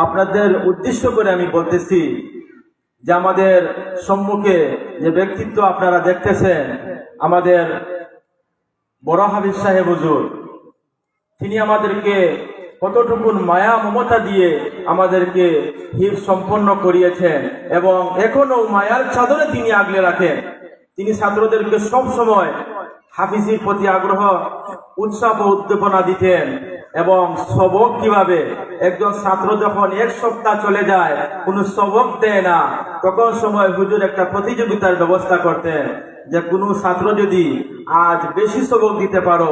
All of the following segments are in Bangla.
আপনাদের উদ্দেশ্য করে আমি বলতেছি যে আমাদের সম্মুখে যে ব্যক্তিত্ব আপনারা দেখতেছেন, আমাদের বড় হাফিজ সাহেব হুজুর, তিনি আমাদেরকে কতটুকু মায়া মমতা দিয়ে আমাদেরকে হিফ সম্পন্ন করিয়েছেন এবং এখনো মায়ার চাদরে তিনি আগলে রাখেন। তিনি ছাত্রদেরকে সব সময় হাফিজির প্রতি আগ্রহ, উৎসাহ ও উদ্দীপনা দিতেন এবং সবক কিভাবে একজন ছাত্র যখন এক সপ্তাহ চলে যায় কোনো সবক দেয় না, তখন সময় হুজুর একটা প্রতিযোগিতার ব্যবস্থা করতেন যে কোনো ছাত্র যদি আজ বেশি সবক দিতে পারো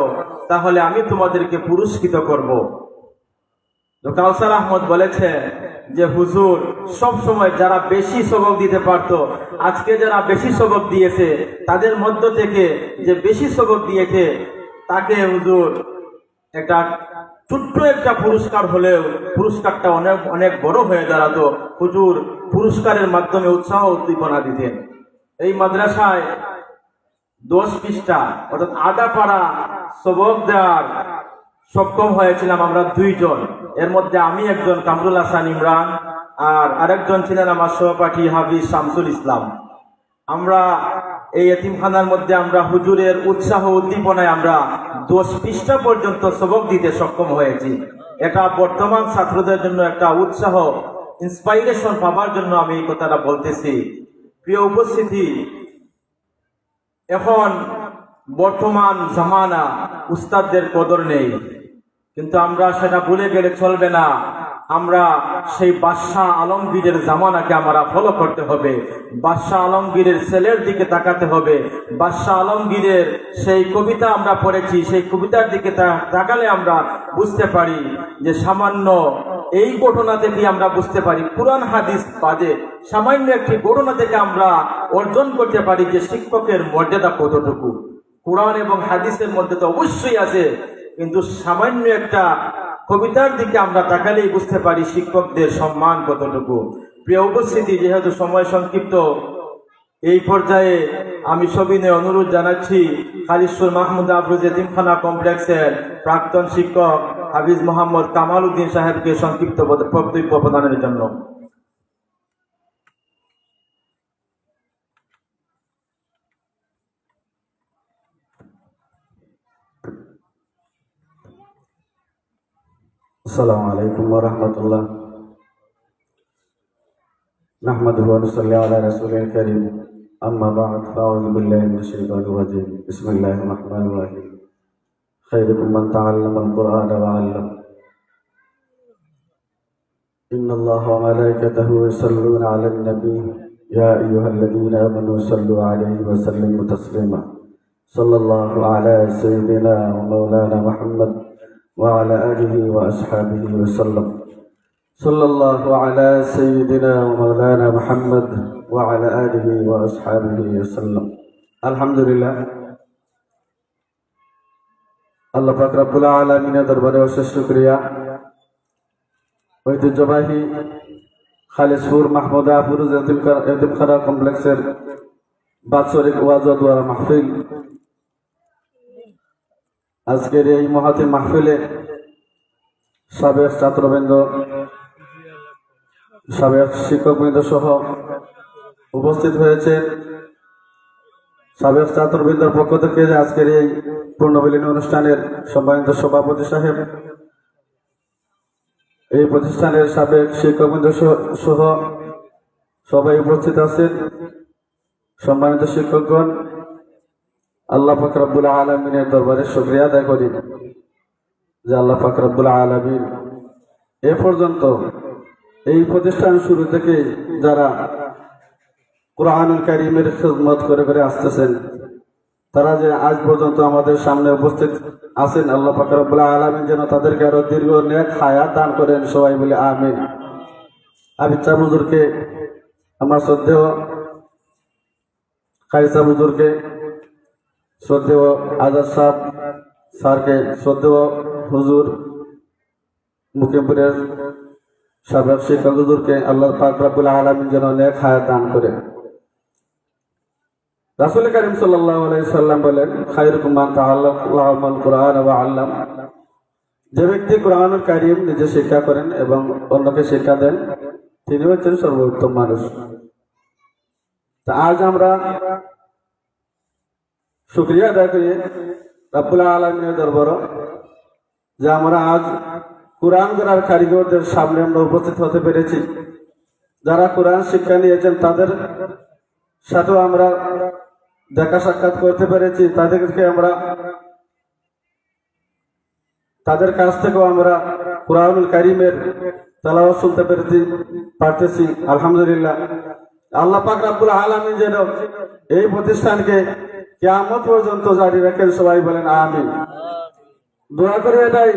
তাহলে আমি তোমাদেরকে পুরস্কৃত করব। তো কাউসার আহমদ বলেছেন যে হুজুর সব সময় যারা বেশি সবক দিতে পারতো, আজকে যারা বেশি সবক দিয়েছে তাদের মধ্য থেকে যে বেশি সবক দিয়েছে তাকে হুজুর একটা ছোট্ট একটা পুরস্কার হলেও পুরস্কারটা অনেক অনেক বড় হয়ে দাঁড়াতো। হুজুর পুরস্কারের মাধ্যমে উৎসাহ উদ্দীপনা দিতেন। এই মাদ্রাসায় 10 পৃষ্ঠা অর্থাৎ আধা পাড়া সবক দেওয়ার সক্ষম হয়েছিলাম আমরা 2 জন। এর মধ্যে আমি একজন, কামরুল হাসান ইমরান, আর আরেকজন ছিলেন আমার সহপাঠী হাফিজ শামসুল ইসলাম। আমরা এই এতিমখানার মধ্যে আমরা হুজুরের উৎসাহ উদ্দীপনায় আমরা 10 পৃষ্ঠা পর্যন্ত সবক দিতে সক্ষম হয়েছি। এটা বর্তমান ছাত্রদের জন্য একটা উৎসাহ, ইন্সপাইরেশন পাবার জন্য আমি এই কথাটা বলতেছি। প্রিয় উপস্থিতি, এখন বর্তমান জামানা উস্তাদদের কদর নেই, কিন্তু আমরা সেটা ভুলে গেলে চলবে না। আমরা সেই বাদশাহ আলমগীরের জামানাকে আমরা ফলো করতে হবে। বাদশাহ আলমগীরের ছেলের দিকে তাকাতে হবে। বাদশাহ আলমগীরের সেই কবিতা আমরা পড়েছি, সেই কবিতার দিকে তাকালে আমরা বুঝতে পারি যে সামান্য এই ঘটনা থেকে আমরা বুঝতে পারি, কুরআন হাদিস বাদে সামান্য একটি ঘটনা থেকে আমরা অর্জন করতে পারি যে শিক্ষকের মর্যাদা কতটুকু। কুরআন এবং হাদিসের মধ্যে তো অবশ্যই আছে, কিন্তু সামান্য একটা কবিতার দিকে আমরা তাকালেই বুঝতে পারি শিক্ষকদের সম্মান কতটুকু। প্রিয় উপস্থিতি, যেহেতু সময় সংক্ষিপ্ত, এই পর্যায়ে আমি সবিনয়ে অনুরোধ জানাচ্ছি খালিশপুর মাহমুদ আফরোজ এতিমখানা কমপ্লেক্সের প্রাক্তন শিক্ষক হাফিজ মোহাম্মদ কামাল উদ্দিন সাহেবকে সংক্ষিপ্ত বক্তব্য প্রদানের জন্য। আসসালামু আলাইকুম ওয়া রাহমাতুল্লাহ। নাহমাদুহু ওয়া নুসাল্লি আলা রাসূলিল কারীম। আম্মা বা'দ, ফাআউযু বিল্লাহি মিনাশ শাইতানির রাজীম। বিসমিল্লাহির রাহমানির রাহিম। খায়রুকুম মান তাআল্লামাল কুরআনা ওয়া 'আল্লামা। ইন্নাল্লাহা ওয়া মালাইকাতাহু ইউসাল্লুনা আলান নাবী ইয়া আইয়ুহাল্লাযীনা আমানু সাল্লু আলাইহি ওয়া সাল্লিমু তাসলিমা। সাল্লাল্লাহু আলা সাইয়্যিদিনা ওয়া মাওলানা মুহাম্মদ وعلى آله وأصحابه وسلم. صلى الله على سيدنا ومولانا محمد وعلى آله وأصحابه وسلم. الحمد لله. আল্লাহ পাক রব্বুল আলামিনের দরবারে অশেষ শুকরিয়া। ঐতিহ্যবাহী খালিশপুর মাহমুদ আফরোজ এতিমখানা কমপ্লেক্সের বাৎসরিক ওয়াজ ও দোয়া মাহফিল, আজকের এই মহাতির মাহফিলে সাবেক ছাত্রবৃন্দ, সাবেক শিক্ষকবৃন্দ সহ উপস্থিত হয়েছে। সাবেক ছাত্রবৃন্দের পক্ষ থেকে আজকের এই পূর্ণবিলীন অনুষ্ঠানের সম্মানিত সভাপতি সাহেব, এই প্রতিষ্ঠানের সাবেক শিক্ষকবৃন্দ সহ সবাই উপস্থিত আছেন। সম্মানিত শিক্ষকগণ, আল্লাহ পাক রব্বুল আলামিনের দরবারে শুকরিয়া আদায় করি যে আল্লাহ পাক রব্বুল আলামিন এ পর্যন্ত এই প্রতিষ্ঠান শুরু থেকে যারা কুরআনুল কারীমের খিদমত করে করে আসতেছেন, তারা যে আজ পর্যন্ত আমাদের সামনে উপস্থিত আছেন, আল্লাহ পাক রব্বুল আলামিন যেন তাদেরকে আরো দীর্ঘ নেক হায়াত দান করেন। সবাই বলে আমিন। আমি চা হুজুরকে, আমার শ্রদ্ধেয় কাইসা হুজুরকে, শ্রদ্ধেয় আজাদ সাহেব স্যারকে, শ্রদ্ধেয় হুজুর মুকিমপুরের সাবেক শিক্ষক হুজুরকে আল্লাহ পাক রব্বুল আলামিন যেন নেক হায়াত দান করেন। রাসূল কারীম সাল্লাল্লাহু আলাইহি সাল্লাম বলেন, খায়রুকুম মান তাআল্লামাল কুরআন ওয়া 'আল্লাম। যে ব্যক্তি কোরআনুল কারীম নিজে শিক্ষা করেন এবং অন্যকে শিক্ষা দেন, তিনি হচ্ছেন সর্বোত্তম মানুষ। তা আজ আমরা শুকরিয়া আদায় করি রব্বুল আলামিনের দরবারে যে আমরা আজ কোরআন করার কারিগরদের সামনে আমরা উপস্থিত হতে পেরেছি। যারা কোরআন শিক্ষা নিয়েছেন তাদের সাথেও আমরা দেখা সাক্ষাৎ করতে পেরেছি, তাদের কাছ থেকেও আমরা কোরআনুল কারীমের তেলাওয়াত শুনতে পারতেছি। আলহামদুলিল্লাহ। আল্লাহ পাক রব্বুল আলামিন যেন এই প্রতিষ্ঠানকে কিয়ামত পর্যন্ত জারি রাখেন, সবাই বলেন আমিন। দোয়া করে এটাই,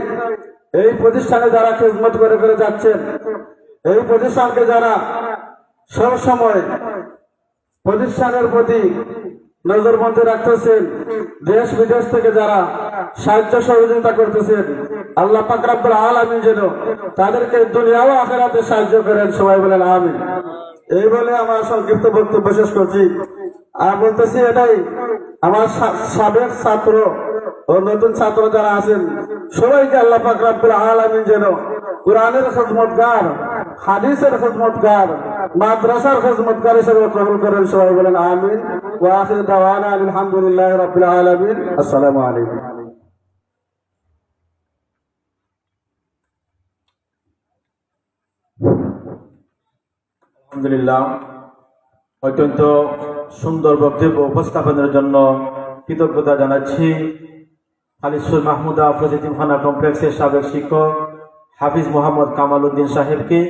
এই প্রতিষ্ঠানে যারা খিদমত করে করে যাচ্ছেন, এই প্রতিষ্ঠানকে যারা সব সময় প্রতিষ্ঠানের প্রতি নজরবন্দি রাখতেছেন, দেশ বিদেশ থেকে যারা সাহায্য সহযোগিতা করতেছেন, আল্লাহ পাক রব্বুল আলামিন যেন তাদেরকে দুনিয়া ও আখিরাতে সাহায্য করেন, সবাই বলেন আমিন। এই বলে আমার সংক্ষিপ্ত বক্তব্য শেষ করছি। আর বলতেছি এটাই, আমার সাবেক ছাত্র ও নতুন ছাত্র যারা আছেন সবাইকে আল্লাহ পাক রব্বুল আলামিন যেন কোরআনের খিদমতগার, হাদিসের খিদমতগার, মাদ্রাসার খিদমতগার হিসেবে কবুল করেন, সবাই বলেন আমিন। ওয়া আখিরু দাওয়ানা আলহামদুলিল্লাহি রাব্বিল আলামিন। আসসালামু আলাইকুম। আলহামদুলিল্লাহ, অত্যন্ত সুন্দর বক্তব্য উপস্থাপনের জন্য কৃতজ্ঞতা জানাচ্ছি খালিশপুর মাহমুদা আফরোজ এতিমখানা কমপ্লেক্সের সাবেক শিক্ষক হাফিজ মোহাম্মদ কামাল উদ্দিন সাহেবকে।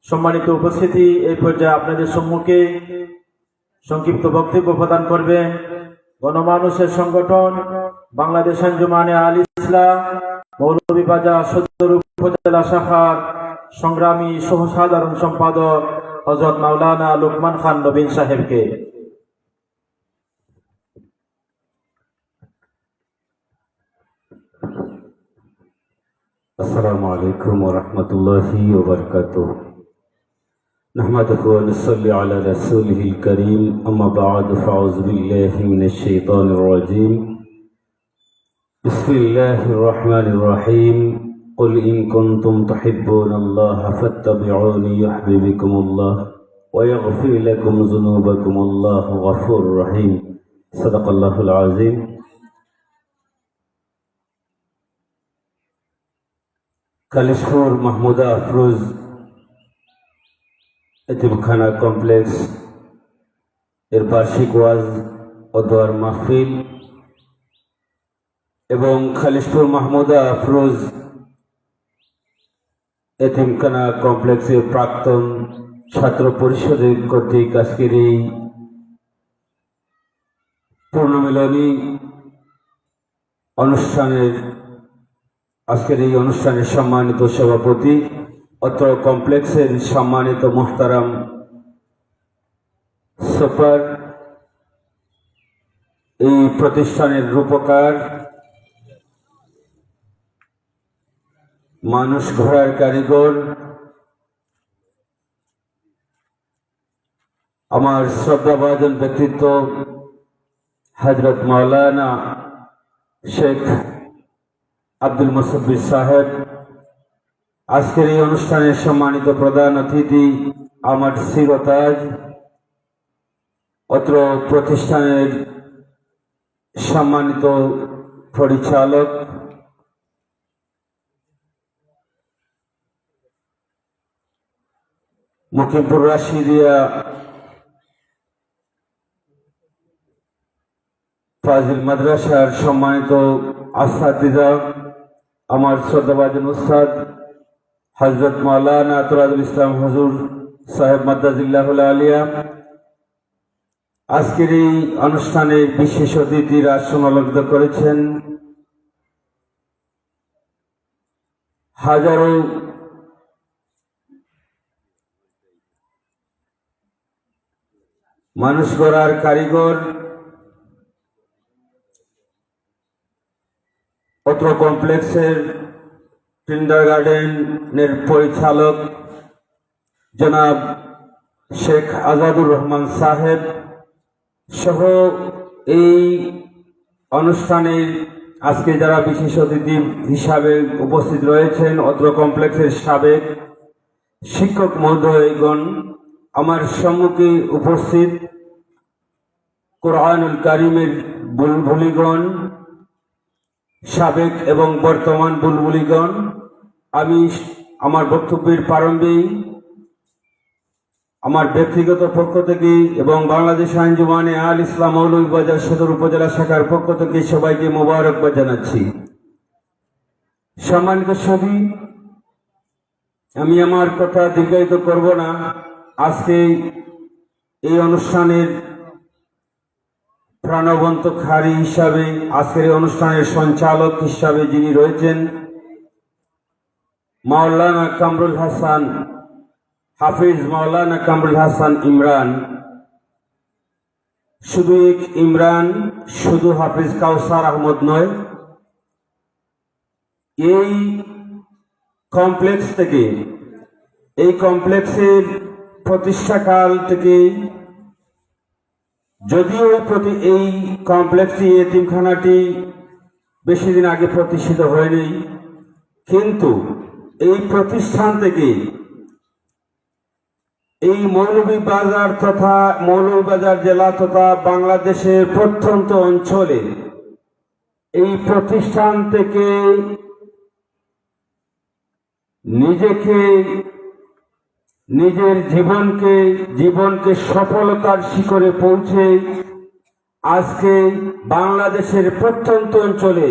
সম্মানিত উপস্থিতি, এই পর্যায়ে আপনাদের সম্মুখে সংক্ষিপ্ত বক্তব্য প্রদান করবেন গণমানুষের সংগঠন বাংলাদেশ আঞ্জুমানে আল ইসলাম মৌলভীবাজার সদর উপজেলা শাখার সংগ্রামী সহ সাধারণ সম্পাদক হযরত মাওলানা লুকমান খান নবীন সাহেবকে। السلام عليكم ورحمة الله وبركاته. نحمده ونصلي على رسوله الكريم. أما بعد فأعوذ بالله من الشيطان الرجيم. بسم الله الرحمن الرحيم. قل إن كنتم تحبون الله فاتبعوني يحببكم الله ويغفر لكم ذنوبكم الله غفور رحيم. صدق الله العظيم. খালিশপুর মাহমুদা আফরোজ এতিমখানা কমপ্লেক্স এর বার্ষিক ওয়াজ ও দোয়ার মাহফিল এবং খালিশপুর মাহমুদা আফরোজ এতিমখানা কমপ্লেক্সের প্রাক্তন ছাত্র পরিষদের কর্তৃক আজকের এই পূর্ণমিলনী অনুষ্ঠানের সম্মানিত সভাপতি, অত্র কমপ্লেক্সের সম্মানিত মোহতারাম সুপার, এই প্রতিষ্ঠানের রূপকার, মানুষ গড়ার কারিগর, আমার শ্রদ্ধাভাজন ব্যক্তিত্ব হযরত মাওলানা শেখ আব্দুল মুসাব্বির সাহেব, আজকের এই অনুষ্ঠানের সম্মানিত প্রধান অতিথি আমার চিরতাজ, অত্র প্রতিষ্ঠানের সম্মানিত পরিচালক, মুকিবুর রাশিদিয়া ফাজিল মাদ্রাসার সম্মানিত আসাতিজা, আমার শ্রদ্ধাভাজন উস্তাদ হযরত মাওলানা তুরাজুল ইসলাম হুজুর সাহেব মাদ্দাজিল্লাহুল আলিয়া, আজকের এই অনুষ্ঠানে বিশেষ অতিথিরা আসন অলঙ্কৃত করেছেন, হাজারো মানুষ গড়ার কারিগর, অত্র কমপ্লেক্সের কিন্ডারগার্টেনের পরিচালক জনাব শেখ আজাদুর রহমান সাহেব সহ এই অনুষ্ঠানের আজকে যারা বিশেষ অতিথি হিসাবে উপস্থিত রয়েছেন, অত্র কমপ্লেক্সের সাবেক শিক্ষক মহোদয়গণ, আমার সম্মুখে উপস্থিত কোরআনুল কারিমের বুলবুলিগণ, সাবেক এবং বর্তমান বুলবুলিগণ, আমি আমার বক্তব্যের প্রারম্ভেই আমার ব্যক্তিগত পক্ষ থেকে এবং বাংলাদেশ আঞ্জুমানে আল ইসলাম মৌলভীবাজার সদর উপজেলা শাখার পক্ষ থেকে সবাইকে মোবারকবাদ জানাচ্ছি। সম্মানিত সভী, আমি আমার কথা দীর্ঘায়িত করব না। আজকে এই অনুষ্ঠানের প্রাণবন্ত খারি হিসাবে, আজকের এই অনুষ্ঠানের সঞ্চালক হিসাবে যিনি রয়েছেন মাওলানা কামরুল হাসান, হাফিজ মাওলানা কামরুল হাসান ইমরান, শুধু এক ইমরান, শুধু হাফিজ কাউসার আহমদ নয়, এই কমপ্লেক্স থেকে, এই কমপ্লেক্সের প্রতিষ্ঠাকাল থেকে, যদিও এই কমপ্লেক্সটি, এতিমখানাটি বেশি দিন আগে প্রতিষ্ঠিত হয়নি, কিন্তু এই প্রতিষ্ঠান থেকে এই মৌলভীবাজার তথা মৌলভীবাজার জেলা তথা বাংলাদেশের প্রত্যন্ত অঞ্চলে এই প্রতিষ্ঠান থেকে নিজেকে, নিজের জীবনকে সফলতার শিখরে পৌঁছে আজকে বাংলাদেশের প্রত্যন্ত অঞ্চলে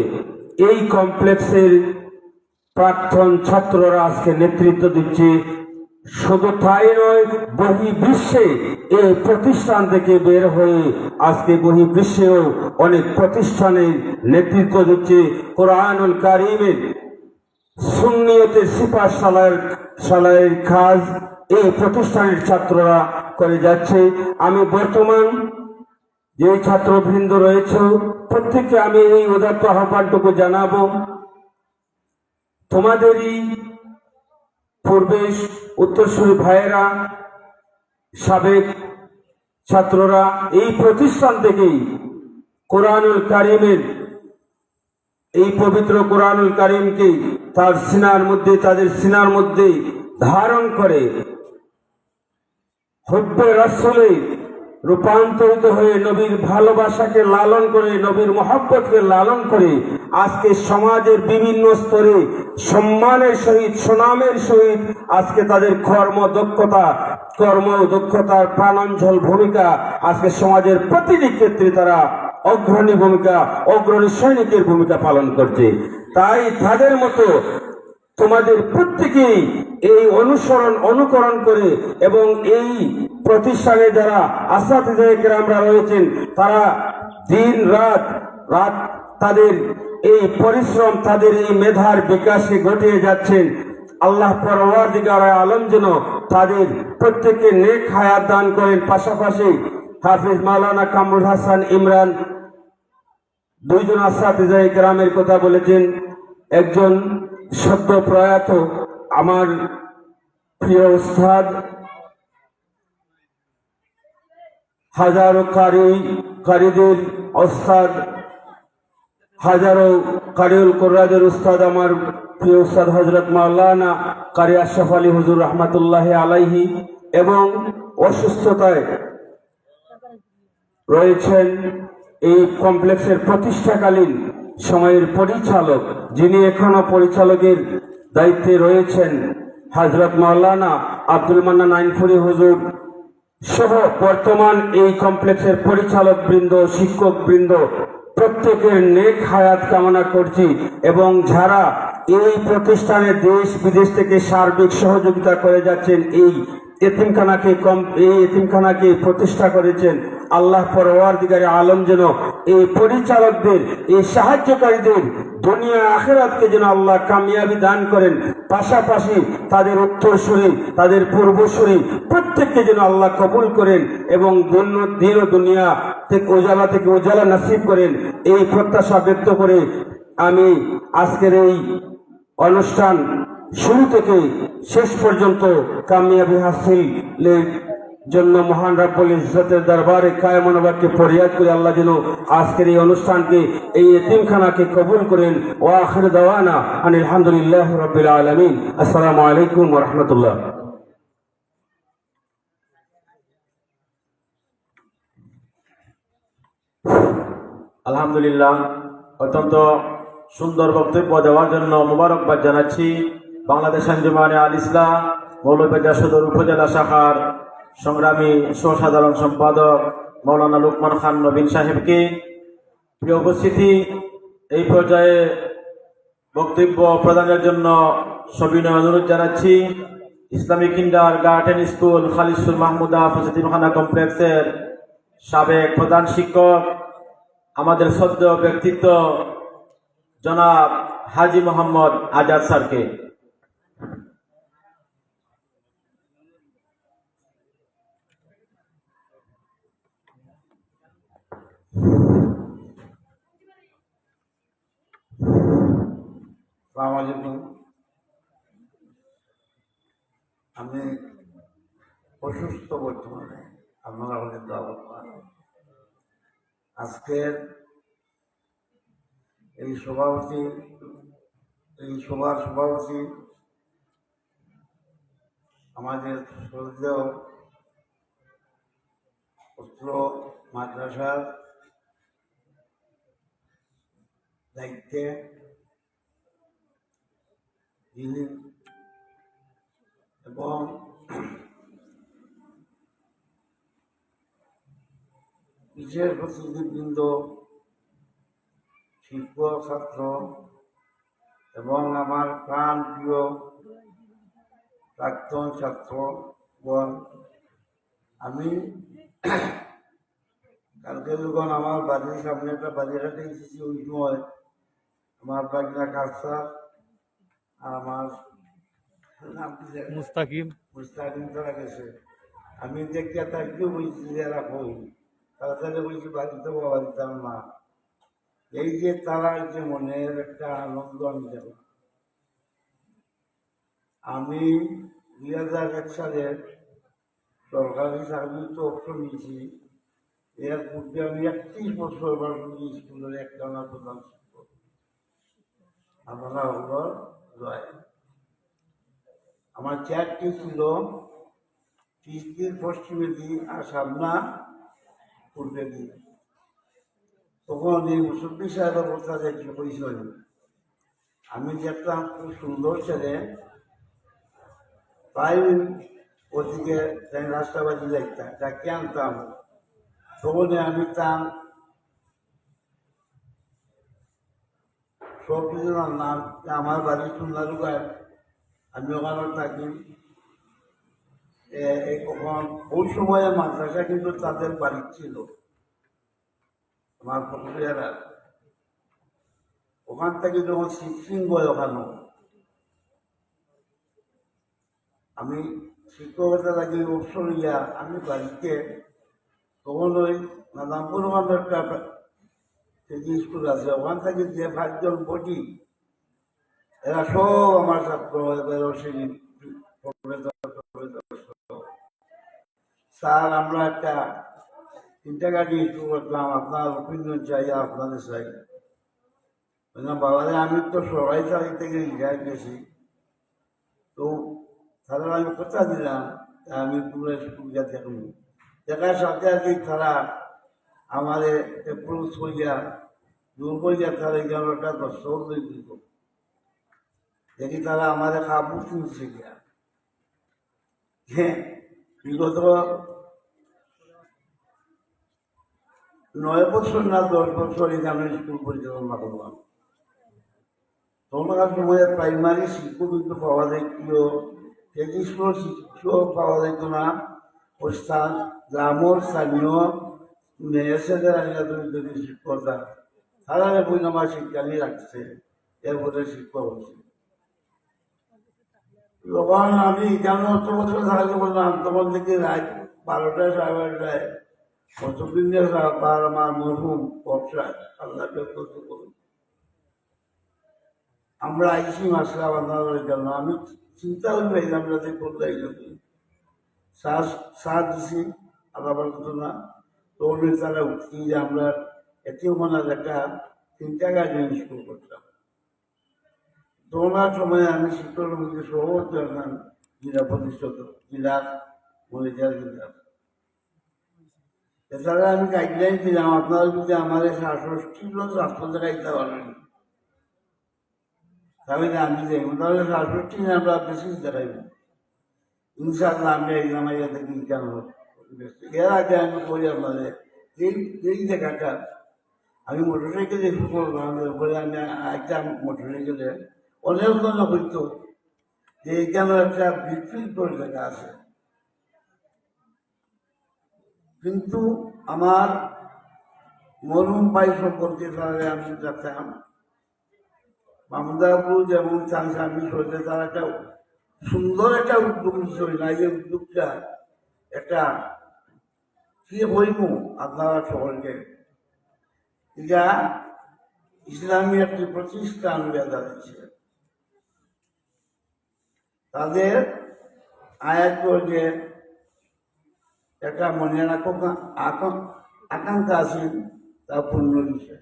এই কমপ্লেক্সের প্রাক্তন ছাত্ররা আজকে নেতৃত্ব দিচ্ছে। শুধু তাই নয়, বহির্বিশ্বে এই প্রতিষ্ঠান থেকে বের হয়ে আজকে বহির্বিশ্বেও অনেক প্রতিষ্ঠানের নেতৃত্ব দিচ্ছে। কোরআনুল কারিমের সুন্নিয়তের সিপাহ সালায়ের কাজ এই প্রতিষ্ঠানের ছাত্ররা করে যাচ্ছে। আমি বর্তমান যে ছাত্রবৃন্দ রয়েছে প্রত্যেককে আমি এই উদাত্ত আহ্বানটুকু জানাবো, তোমাদেরই পূর্বে উত্তরসূরি ভাইয়েরা, সাবেক ছাত্ররা এই প্রতিষ্ঠান থেকেই কোরআনুল কারিমের, এই পবিত্র কোরআনুল কারিমকে তাদের সিনার মধ্যে ধারণ করে হুব্বে রাসূলে রূপান্তরিত হয়ে নবীর ভালোবাসাকে লালন করে, নবীর মহব্বতকে লালন করে আজকে সমাজের বিভিন্ন স্তরে সম্মানের সহিত, সুনামের সহিত আজকে তাদের কর্মদক্ষতার প্রাণঞ্জল ভূমিকা আজকে সমাজের প্রতিটি ক্ষেত্রে তারা অগ্রণী সৈনিকের ভূমিকা পালন করছে। তাই তাদের মতো তোমাদের প্রত্যেকেই এই অনুকরণ করে এবং এই প্রতিষ্ঠানে যারা আসাতিজে কেরামরা রয়েছেন, তারা দিন রাত তাদের এই পরিশ্রম, তাদের এই মেধার বিকাশে ঘটিয়ে যাচ্ছেন। আল্লাহ পরওয়ারদিগার আলম যেন তাদের প্রত্যেককে নেক হায়াত দান করেন। পাশাপাশি হাফিজ মাওলানা কামরুল হাসান ইমরান দুইজন আসাতিজে কেরামের কথা বলেছেন। একজন সদ্য প্রয়াত আমার প্রিয় উস্তাদ, হাজারো কারীদের উস্তাদ, হাজারো কারিউল কোরআনের উস্তাদ, আমার প্রিয় উস্তাদ হযরত মাওলানা কারি আশরাফ আলী হুজুর রহমাতুল্লাহি আলাইহি, এবং অসুস্থতায় রয়েছেন এই কমপ্লেক্সের প্রতিষ্ঠাকালীন সময়ের পরিচালক, যিনি এখনো পরিচালকের দায়িত্বে রয়েছেন, হযরত মাওলানা আব্দুল মান্নান আইনপুরি হুজুর সহ বর্তমান এই কমপ্লেক্সের পরিচালক বৃন্দ, শিক্ষক বৃন্দ প্রত্যেকের নেক হায়াত কামনা করছি। এবং যারা এই প্রতিষ্ঠানে দেশ বিদেশ থেকে সার্বিক সহযোগিতা করে যাচ্ছেন, এই এতিমখানাকে প্রতিষ্ঠা করেছেন, আল্লাহ পরওয়ারদিগার আলম যেন এই পরিচালকদের, এই সাহায্যকারীদের দুনিয়া আখিরাতকে যেন আল্লাহ কামিয়াবি দান করেন। পাশাপাশি তাদের উত্তরসূরি, তাদের পূর্বসূরি প্রত্যেককে যেন আল্লাহ কবুল করেন এবং দিন ও দুনিয়া থেকে উজালা নসিব করেন। এই প্রত্যাশা ব্যক্ত করে আমি আজকের এই অনুষ্ঠান শুরু থেকে শেষ পর্যন্ত কামিয়াবি হাসিলের জন্য মহান রব্বুল ইজ্জতের দরবারে কায়মনোবাক্যে ফরিয়াদ করে আল্লাহ যেন আজকের এই অনুষ্ঠানকে এই এতিমখানাকে কবুল করেন। ওয়া আখির দাওয়ানা আনিল হামদুলিল্লাহি রাব্বিল আলামিন। আসসালামু আলাইকুম ওয়া রাহমাতুল্লাহ। আলহামদুলিল্লাহ, অত্যন্ত সুন্দর বক্তব্য দেওয়ার জন্য মোবারকবাদ জানাচ্ছি বাংলাদেশ আঞ্জুমানে আল ইসলাম মৌলভীবাজার সদর উপজেলা শাখার সংগ্রামী সাধারণ সম্পাদক মৌলানা লুকমান খান নবীন সাহেবকে। প্রিয় উপস্থিতি, এই পর্যায়ে বক্তব্য প্রদানের জন্য সবিনয় অনুরোধ জানাচ্ছি ইসলামিক কিন্ডার গার্ডেন স্কুল খালিসুর মাহমুদা ফসিতিমখানা কমপ্লেক্সের সাবেক প্রধান শিক্ষক, আমাদের শ্রদ্ধেয় ব্যক্তিত্ব জনাব হাজী মোহাম্মদ আজাদ স্যারকে। আসসালামু আলাইকুম। আমি অসুস্থ বর্তমানে, আপনারা আমাদের দাওয়াত পান। আজকের এই সভার সভাপতি আমাদের শ্রদ্ধেয় অত্র মাদ্রাসার দায়িত্বে যিনি এবং বিশেষ অতিথিবৃন্দ, শিক্ষক, ছাত্র এবং আমার প্রাণ প্রিয় প্রাক্তন ছাত্রগণ, আমি কালকে যখন আমার বাড়ির সামনে একটা বাজারহাটে এসেছি, ওই সময় আমার বাগনা কালচার আর আমার নাম কি জানি? মুস্তাকিম তারা গেছে। আমি দেখতে তাকেও বলছি যে এরা কই, তারা বলছি বাড়িতে বাবা দিতাম না। এই যে তারা যে মনের একটা আনন্দ আমি দেখলাম। আমি 2001 সালে সরকারি চাকরিতে অবসর নিয়েছি। এর পূর্বে আমি 31 বছর বাসন্তী স্কুলের একটানা প্রধান শিক্ষক। আপনারা হলো জয়। আমার চেয়ারটি ছিল তিস্তির পশ্চিমে দিক আর সামনা পূর্বে দিক। তখন এই মুসল্লি সাহেবের কথা দেখতে পরিচয়। আমি দেখতাম খুব সুন্দর ছেলে, প্রায় ওদিকে রাস্তাবাজি দেখতাম, তাকে আনতাম। তখন আমি তার সব কিছু নাম, আমার বাড়ি সুন্দরগাঁয়, আমি ওখানে থাকি। তখন ওই সময়ে মাদ্রাসা কিন্তু তাদের বাড়ি ছিল, আমার প্রক্রিয়ারা। ওখান থেকে যখন শিক্ষিং হয় ওখানে, আমি শিক্ষকতা লাগি অবসর ইয়া আমি বাড়িতে, তখন ওই নাদামপুর ওখানে একটা স্কুল আছে, ওখান থেকে যে 5 জন বডি, এরা সব আমার ছাত্র। স্যার, আমরা একটা ইন্টারগাড়ি ইস্যু করলাম, আপনার ওপিনিয়ন চাই, আপনাদের চাই। বাবারে, আমি তো সবাই চাকরি থেকে রিটায়ার গেছি, তো তারা আমি কথা দিলাম আমি পুরো স্কুলটা দেখব। দেখার সাথে সাথে তারা আমার অ্যাপ্রোচ করিয়া দূর করিয়া তারা 11টা 10 দিত। দেখি তারা আমাদের কাবু শুনছে গিয়া। হ্যাঁ, বিগত 9 বছর না 10 বছর এখানে স্কুল পরিচালনা করলাম। তখনকার সময়ে প্রাইমারি শিক্ষক কিন্তু পাওয়া যাইছিল, কেজি স্কুল শিক্ষক পাওয়া যেত না। ওই গ্রামের স্থানীয় মেয়েছেদের যদি শিক্ষকতা তারা বই আমার শিক্ষানি রাখছে, এরপরে শিক্ষক হচ্ছে। তখন আমি এখানে 8 বছর সাহায্য করলাম। তখন থেকে রাত 12টায় 12:30টায় কতদিনের আমার মরহুম ব্যবসা আল্লাহ করুন। আমরা আইসি মাসলা বান্ধানোর জন্য আমি চিন্তা করে পাইলাম যাতে কোথায় যদি সার দিছি আবার বলতো না। তো উনি তারা উঠছি যে আমরা এতিমখানার একটা 3টা গার্জেন স্কুল করতাম। দোনার সময় আমি শিক্ষক মধ্যে সহজ এখন জেলা প্রতিষ্ঠিত জেলার মনিটার জেলার। এছাড়া আমি গাইডলাইন দিলাম আপনারা যদি আমার 66 জন ছাত্রদের গাইতে পারেন তাহলে আমি যাই তাহলে 66 আমরা বেশি দেখাইব ইনশাআল্লাহ। আমি একদম দেখি কেন এর আগে আমি করি আপনাদের এই জায়গাটা আমি মোটরসাইকেলে শুরু করলাম। এরপরে আমি একটা মোটরসাইকেলে অনেক জন হইত যে এইখানে একটা বিস্তৃত জায়গা আছে, কিন্তু আমার মরুম পাই সম্পর্কে তাহলে আমি দেখতাম মামুদাপুর যেমন চাংসামি সরকার তার একটা সুন্দর একটা উদ্যোগ ছিল না। এই উদ্যোগটা একটা কি হইব আপনারা সকলকে এটা ইসলামী একটি প্রতিষ্ঠান দাঁড়িয়েছে। তাদের আয়াত করে একটা মনে আকাঙ্ক্ষা আছে তা পূর্ণ দিচ্ছে।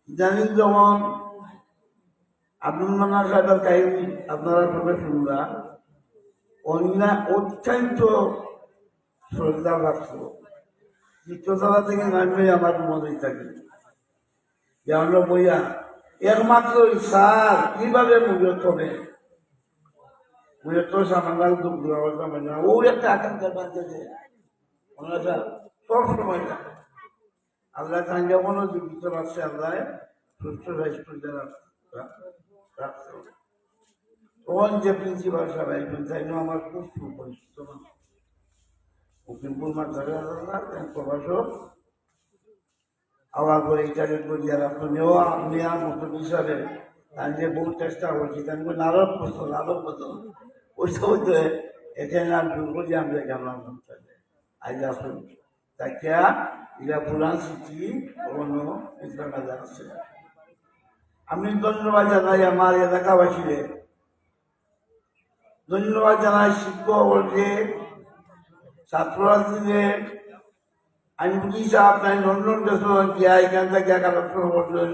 জানি যেমন আব্দুল মান্নান সাহেবের কাহিনী আপনারা সবাই শুনলা, অত্যন্ত শ্রদ্ধা রাখত। দ্বিতীয়তলা থেকে নামবে আমার মনে থাকে যে আমরা বইয়া একমাত্র সার কিভাবে মুহূর্তে মুহূর্ত সামান্য দুঃখ ও একটা আকাঙ্ক্ষা বাঁচতে ওনারা সব সময় থাকে। আল্লাহ খান যেমনও জীবিত রাখছে, আল্লাহ সুস্থ রাষ্ট্র যারা রাখছে। তখন যে প্রিন্সিপাল সাহেব একজন তাই আমার খুব সুপরিচিত মানুষ উকিমপুর মাদ্রাসা প্রভাষক। আবার করে এটাকে করিয়া রাখতো নেওয়ার মতো হিসাবে আমি যে বহু চেষ্টা করছি তাই নারক বছর ওইসব হইতে এখানে আর দূর করি আমরা গেলাম আজ আসুন তাকে এটা পুরান স্মৃতি অন্য ইসলামে আছে। আমি ধন্যবাদ জানাই আমার এলাকাবাসীরে, ধন্যবাদ জানাই শিক্ষককে, ছাত্রছাত্রীদের। আমি বুঝি আপনার লন্ডন গেছিলেন গিয়া এখান থেকে কালেকশন করলেন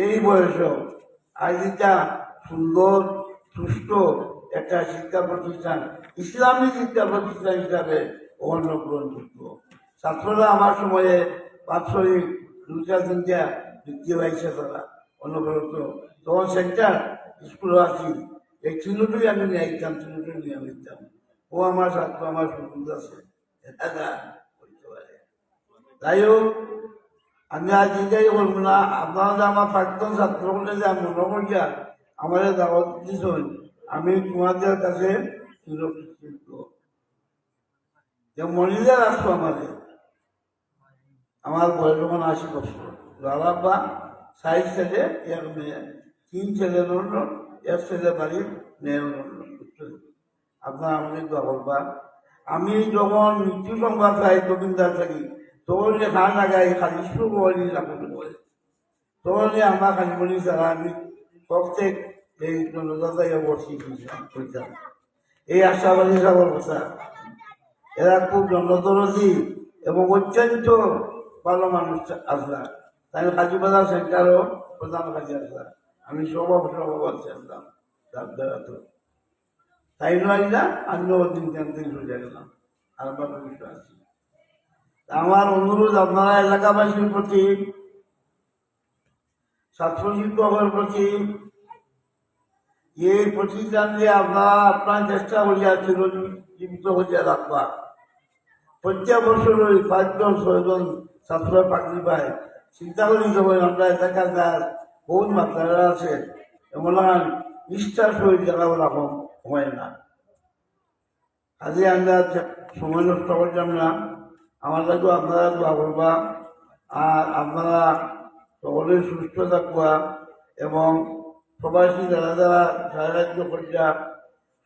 এই বয়স আজ এটা সুন্দর সুস্থ একটা শিক্ষা প্রতিষ্ঠান, ইসলামী শিক্ষা প্রতিষ্ঠান হিসাবে গ্রহণযোগ্য। ছাত্ররা আমার সময়ে বাৎসরিক 2-3টা বৃদ্ধি হয়েছে তারা অনবরত। তখন সেন্টার স্কুল আছি এই চিহ্নটুই আমি নিয়ে আসতাম, চিহ্নটুই নিয়ে আসতাম। ও আমার ছাত্র আমার সুযোগ আছে করতে পারে। যাই হোক আমি আজ এটাই বলবো না, আপনারা যে আমার প্রাক্তন ছাত্র বলে যে মনে করিয়া আমাদের দাওয়াত দিয়েছেন, আমি তোমাদের কাছে চিরকৃতজ্ঞ। যে মনিরা রাখতো আমার বয়স যখন 80 বছর, বাবা 6 ছেলে 1 মেয়ে, 3 ছেলে লন্ডন, 1 ছেলে বাড়ির মেয়ে লন্ডন। আপনারা আমাদের দোয়া করবা। আমি যখন মৃত্যু সংবাদ পাই গোবিন্দার থাকি তখন যে খান লাগাই খালি শুরু করি লাগুন বলে তখন আমার খালি বলি ছাড়া আমি প্রত্যেক এই জনদাতাকে বসি করতাম। এই আশাবাদী সাগর কথা এরা খুব জনদরদি এবং অত্যন্ত ভালো মানুষ আসলা। তাই কাজীবাজার সেন্টারও প্রধান কাজে আসলা, আমি সভাপতি আসলাম তো তাই নয় না আমিও দিন কেন থেকে চলে গেলাম আর আছি। আমার অনুরোধ আপনারা এলাকাবাসীর প্রতি, ছাত্র শিক্ষকের প্রতি, এই প্রতিষ্ঠান যে আপনারা আপনার চেষ্টা করিয়া চিরজীবিত করিয়া রাখবা। প্রত্যেক বছর ওই 5জন 6জন ছাত্র চাকরি পায়। চিন্তা করি যখন আমরা এলাকার যার বহুত মাত্রা আছে এমন নিষ্ঠার সহিত লেখাপড়া কম হয় না। আজকে আমরা সময় নষ্ট করলাম না, আমাদেরকেও আপনারা দোয়া করবা। আর আপনারা সকলের সুস্থ থাকবা এবং প্রবাসী যারা যারা সাহায্য করিয়া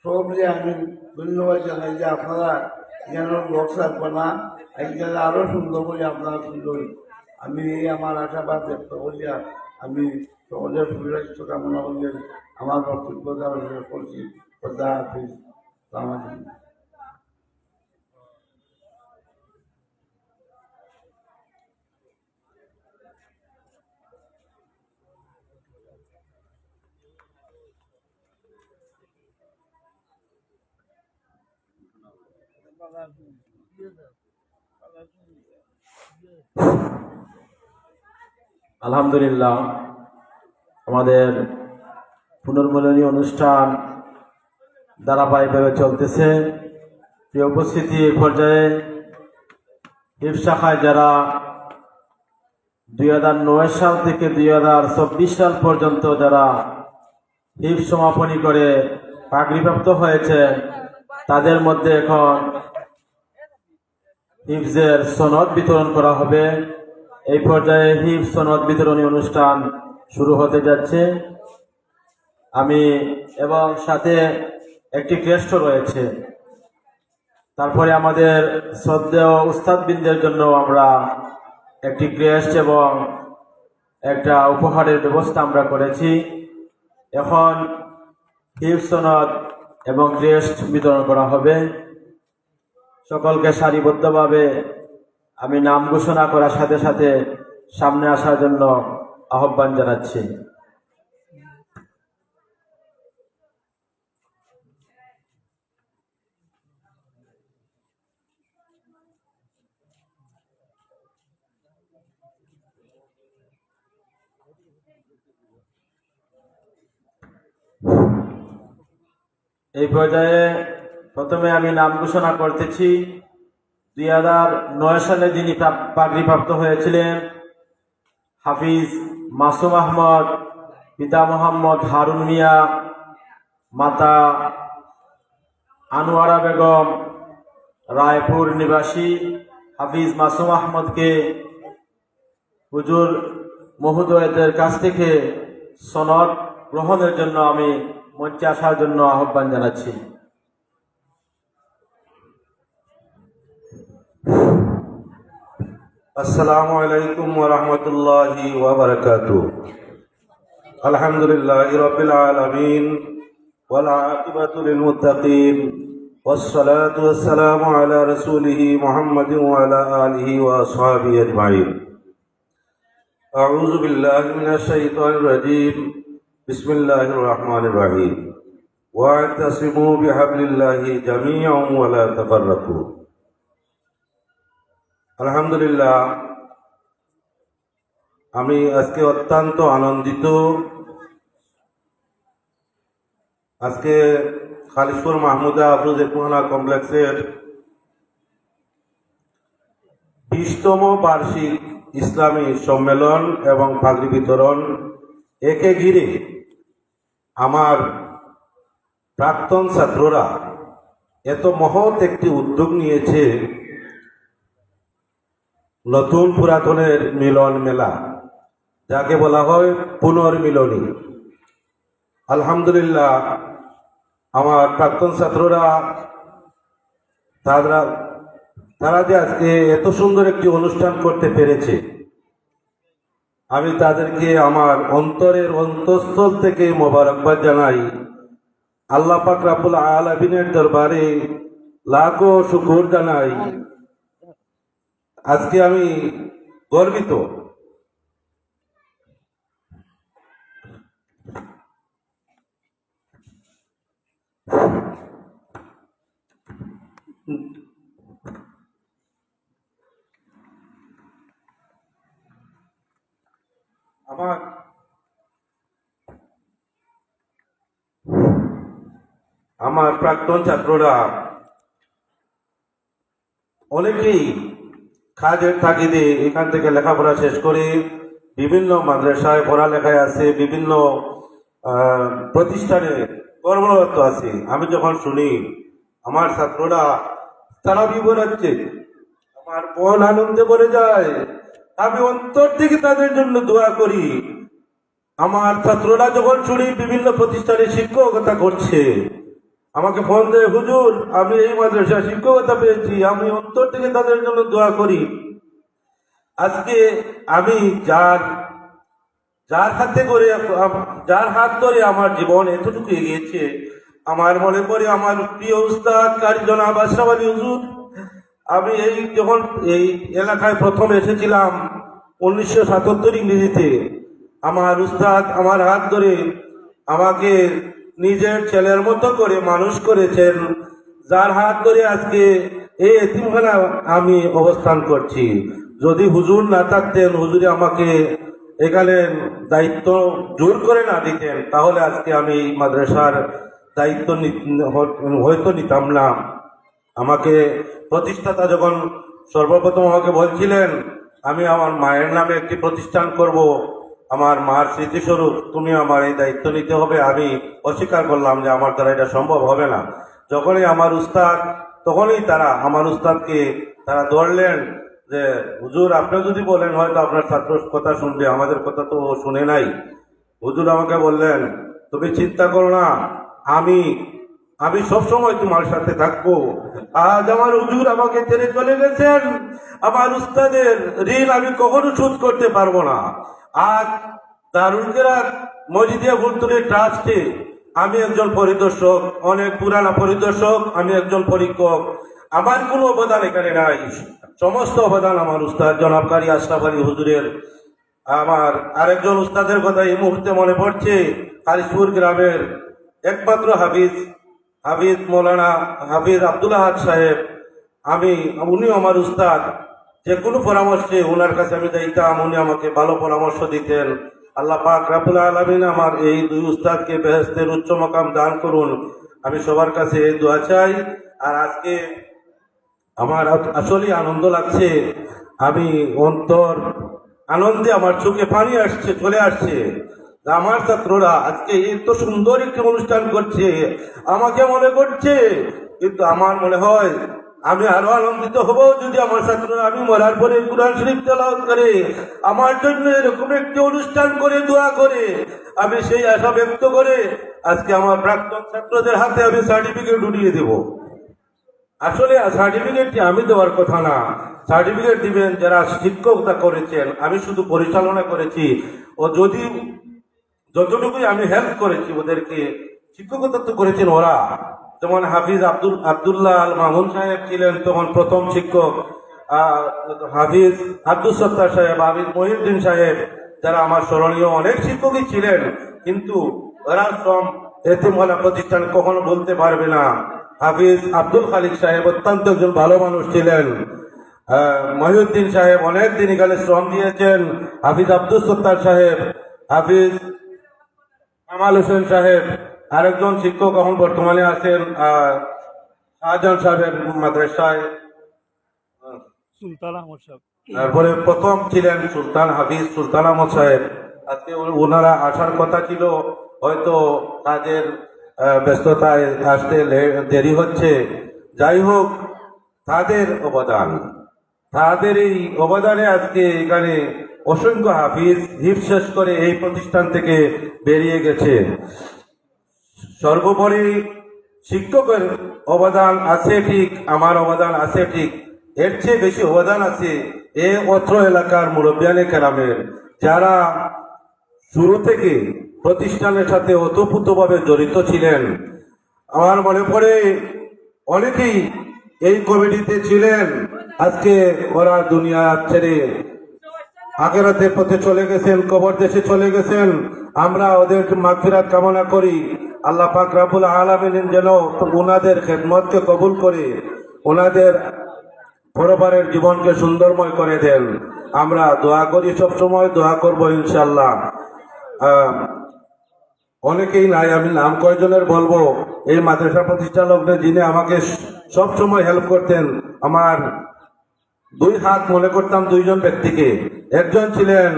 সবরে আমি ধন্যবাদ জানাই যে আপনারা যেন লোক থাকবে না, একদিন আরও সুন্দর করে আপনারা সুন্দর। আমি আমার আশাবাদ ব্যক্ত করিয়া আমি সকলের সুস্বাস্থ্য কামনা করিয়া আমার বক্তব্য করছি। খোদা হাফিজ। আলহামদুলিল্লাহ, আমাদের পুনর্মিলনী অনুষ্ঠান ধারাবাহিকভাবে চলতেছে। এই উপস্থিতি এই পর্যায়ে হিফজ শাখায় যারা 2009 সাল থেকে 2024 সাল পর্যন্ত যারা হিফজ সমাপনী করে পাগড়িপ্রাপ্ত হয়েছে, তাদের মধ্যে এখন হিফজের সনদ বিতরণ করা হবে। এই পর্যায়ে হিফজ সনদ বিতরণী অনুষ্ঠান শুরু হতে যাচ্ছে। আমি এবং সাথে একটি ক্রেস্ট রয়েছে। তারপরে আমাদের শ্রদ্ধেয় উস্তাদবৃন্দের জন্য আমরা একটি ক্রেস্ট এবং একটা উপহারের ব্যবস্থা আমরা করেছি। এখন হিফজ সনদ এবং ক্রেস্ট বিতরণ করা হবে। সকলকে সারিবদ্ধভাবে আমি নাম ঘোষণা করার সাথে সাথে সামনে আসার জন্য আহ্বান জানাচ্ছি। এই পর্যায়ে প্রথমে আমি নাম ঘোষণা করতেছি। 2009 সালে যিনি পাগড়িপ্রাপ্ত হয়েছিলেন হাফিজ মাসুম আহমদ, পিতা মোহাম্মদ হারুন মিয়া, মাতা আনোয়ারা বেগম, রায়পুর নিবাসী হাফিজ মাসুম আহমদকে হুজুর মহোদয়দের কাছ থেকে সনদ গ্রহণের জন্য আমি মঞ্চে আসার জন্য আহ্বান জানাচ্ছি। আসসালামু আলাইকুম ওয়া রাহমাতুল্লাহি ওয়া বারাকাতুহু। আলহামদুলিল্লাহি রাব্বিল আলামিন ওয়াল আকিবাতু লিল মুত্তাকিন ওয়াস সালাতু ওয়াস সালামু আলা রাসূলিহি মুহাম্মাদিন ওয়া আলা আলিহি ওয়া আসহাবিহি আজমাইন। আউযু বিল্লাহি মিনাশ শাইতানির রাজীম। বিসমিল্লাহির রহমানির রহিম। ওয়া'তাসিমু বিহাবলিল্লাহি জামিআন ওয়া লা তাফাররাকু। আলহামদুলিল্লাহ, আমি আজকে অত্যন্ত আনন্দিত। আজকে খালিশপুর মাহমুদা আফরোজ একুহানা কমপ্লেক্সের 20তম বার্ষিক ইসলামী সম্মেলন এবং পাগড়ি বিতরণ, একে ঘিরে আমার প্রাক্তন ছাত্ররা এত মহৎ একটি উদ্যোগ নিয়েছে। নতুন পুরাতনের মিলন মেলা, যাকে বলা হয় পুনর্মিলনী। আলহামদুলিল্লাহ, আমার প্রাক্তন ছাত্ররা তারা যে আজকে এত সুন্দর একটি অনুষ্ঠান করতে পেরেছে, আমি তাদেরকে আমার অন্তরের অন্তঃস্থল থেকে মোবারকবাদ জানাই। আল্লাহ পাক রব্বুল আলামিনের দরবারে লাখো শুকর জানাই। আজকে আমি গর্বিত। আমার প্রাক্তন ছাত্ররা অনেকেই কাজের তাগিদে এখান থেকে লেখাপড়া শেষ করে বিভিন্ন মাদ্রাসায় পড়ালেখায় আছে, বিভিন্ন প্রতিষ্ঠানে কর্মরত আছে। আমি যখন শুনি আমার ছাত্ররা তারা বিবরাচ্ছে, আমার মন আনন্দে ভরে যায়। আমি অন্তর থেকে তাদের জন্য দোয়া করি। আমার ছাত্ররা যখন শুনি বিভিন্ন প্রতিষ্ঠানে শিক্ষকতা করছে, আমাকে ফোন দেয়, হুজুর আমি এই মাদ্রাসায় শিক্ষকতা পেয়েছি। আমি অন্তর থেকে তাদের জন্য দোয়া করি। আজকে আমি যার হাত ধরে আমার জীবন এতটুকু এগিয়েছে, আমার মনে পড়ে আমার প্রিয় উস্তাদ কারি জনাব আশরাফ আলী হুজুর। আমি যখন এই এলাকায় প্রথম এসেছিলাম 1977 ইংরেজিতে, আমার উস্তাদ আমার হাত ধরে আমাকে নিজের ছেলের মতো করে মানুষ করেছেন। যার হাত ধরে আজকে এই এতিমখানা আমি অবস্থান করছি। যদি হুজুর না থাকতেন, হুজুরে আমাকে এখানে দায়িত্ব জোর করে না দিতেন, তাহলে আজকে আমি এই মাদ্রাসার দায়িত্ব হয়তো নিতাম না। আমাকে প্রতিষ্ঠাতা যখন সর্বপ্রথম আমাকে বলছিলেন আমি আমার মায়ের নামে একটি প্রতিষ্ঠান করব, আমার মার স্মৃতিস্বরূপ, তুমি আমার এই দায়িত্ব নিতে হবে, আমি অস্বীকার করলাম যে আমার দ্বারা এটা সম্ভব হবে না। যখনই আমার উস্তাদ, তখনই তারা আমার উস্তাদকে তারা ধরলেন যে হুজুর আপনি যদি বলেন হয়তো আপনার ছাত্র কথা শুনবে, আমাদের কথা তো ও শুনে নাই। হুজুর আমাকে বললেন তুমি চিন্তা করো না, আমি আমি সবসময় তোমার সাথে থাকবো। আজ আমার হুজুর আমাকে ছেড়ে চলে গেছেন, আমার উস্তাদের ঋণ আমি কখনো শোধ করতে পারবো না। আজ দারুল কেরাত মসজিদে ফুলতুলি ট্রাস্টে আমি একজন পরিদর্শক, অনেক পুরানা পরিদর্শক, আমি একজন পরীক্ষক। আমার কোনো অবদান এখানে নাই, সমস্ত অবদান আমার উস্তাদ জনাব কারি আশরাফ আলী হুজুরের। আমার আরেকজন উস্তাদের কথা এই মুহূর্তে মনে পড়ছে, কালিশপুর গ্রামের একমাত্র হাফিজ হাফিজ মৌলানা হাফিজ আব্দুল আহাদ সাহেব। উনিও আমার উস্তাদ। যে কোনো পরামর্শে ওনার কাছে আমি যাইতাম, উনি আমাকে ভালো পরামর্শ দিতেন। আল্লাহ পাক রাব্বুল আলামিন আমার এই দুই উস্তাদকে বেহেশতের উচ্চ মাকাম দান করুন, আমি সবার কাছে এই দোয়া চাই। আর আজকে আমার আসলেই আনন্দ লাগছে, আমি অন্তর আনন্দে আমার চোখে পানি আসছে, চলে আসছে। আমার ছাত্ররা আজকে এত সুন্দর একটি অনুষ্ঠান করছে, আমাকে মনে করছে, কিন্তু আমার মনে হয় আমি আরো আনন্দিত হব যদি আমার ছাত্ররা আমি মরার পরে কুরআন শরীফ তেলাওয়াত করে আমার জন্য এরকম একটি অনুষ্ঠান করে দোয়া করে। আমি সেই আশা ব্যক্ত করে আজকে আমার প্রাক্তন ছাত্রদের হাতে আমি সার্টিফিকেট উঠিয়ে দেব। আসলে সার্টিফিকেটটি আমি দেওয়ার কথা না, সার্টিফিকেট দিবেন যারা শিক্ষকতা করেছেন, আমি শুধু পরিচালনা করেছি। ও যদি যতটুকুই আমি হেল্প করেছি ওদেরকে, শিক্ষকতা তো করেছেন ওরা। যেমন হাফিজ আব্দুল্লাহ আল মামুন সাহেব ছিলেন তখন প্রথম শিক্ষক, হাফিজ আব্দুল সত্তার সাহেব, হাফিজ মহিউদ্দিন সাহেব, যারা আমার স্মরণীয় অনেক শিক্ষকই ছিলেন, কিন্তু ওরা শ্রম এতিমখানা প্রতিষ্ঠান কখনো বলতে পারবে না। হাফিজ আব্দুল খালিক সাহেব অত্যন্ত একজন ভালো মানুষ ছিলেন। মহিউদ্দিন সাহেব অনেক দিন এখানে শ্রম দিয়েছেন। হাফিজ আব্দুল সত্তার সাহেব, হাফিজ কামাল হোসেন সাহেব, আরেকজন শিক্ষক এখন বর্তমানে আছেন শাহজাহান সাহেবের মাদ্রাসায়। তারপরে প্রথম ছিলেন সুলতান হাফিজ সুলতান আহমদ সাহেব। আজকে ওনারা আসার কথা ছিল, হয়তো তাদের ব্যস্ততায় আসতে দেরি হচ্ছে। যাই হোক, তাদের এই অবদানে আজকে এখানে অসংখ্য হাফিজ হিফজ শেষ করে এই প্রতিষ্ঠান থেকে বেরিয়ে গেছে। সর্বোপরি শিক্ষকের অবদান আছে ঠিক, আমার অবদান আছে ঠিক, এর চেয়ে বেশি অবদান আছে এই অত্র এলাকার মুরব্বিয়ানে কেরামের, যারা শুরু থেকে প্রতিষ্ঠানের সাথে ওতপ্রোতভাবে জড়িত ছিলেন। আমার মনে পড়ে অনেকেই এই কমিটিতে ছিলেন, আজকে ওরা দুনিয়া ছেড়ে আখিরাতের পথে চলে গেছেন, কবর দেশে চলে গেছেন। আমরা ওদের মাগফিরাত কামনা করি। আল্লাহ পাক রব্বুল আলামিন যেন ওনাদের খেদমতকে কবুল করে ওনাদের পরবারের জীবনকে সুন্দরময় করে দেন। আমরা দোয়া করি, সবসময় দোয়া করবো ইনশাল্লাহ। অনেকেই নাই, আমি নাম কয়জনের বলবো। এই মাদ্রাসা প্রতিষ্ঠা লগ্নে যিনি আমাকে সবসময় হেল্প করতেন, আমার দুই হাত মনে করতাম দুইজন ব্যক্তিকে। একজন ছিলেন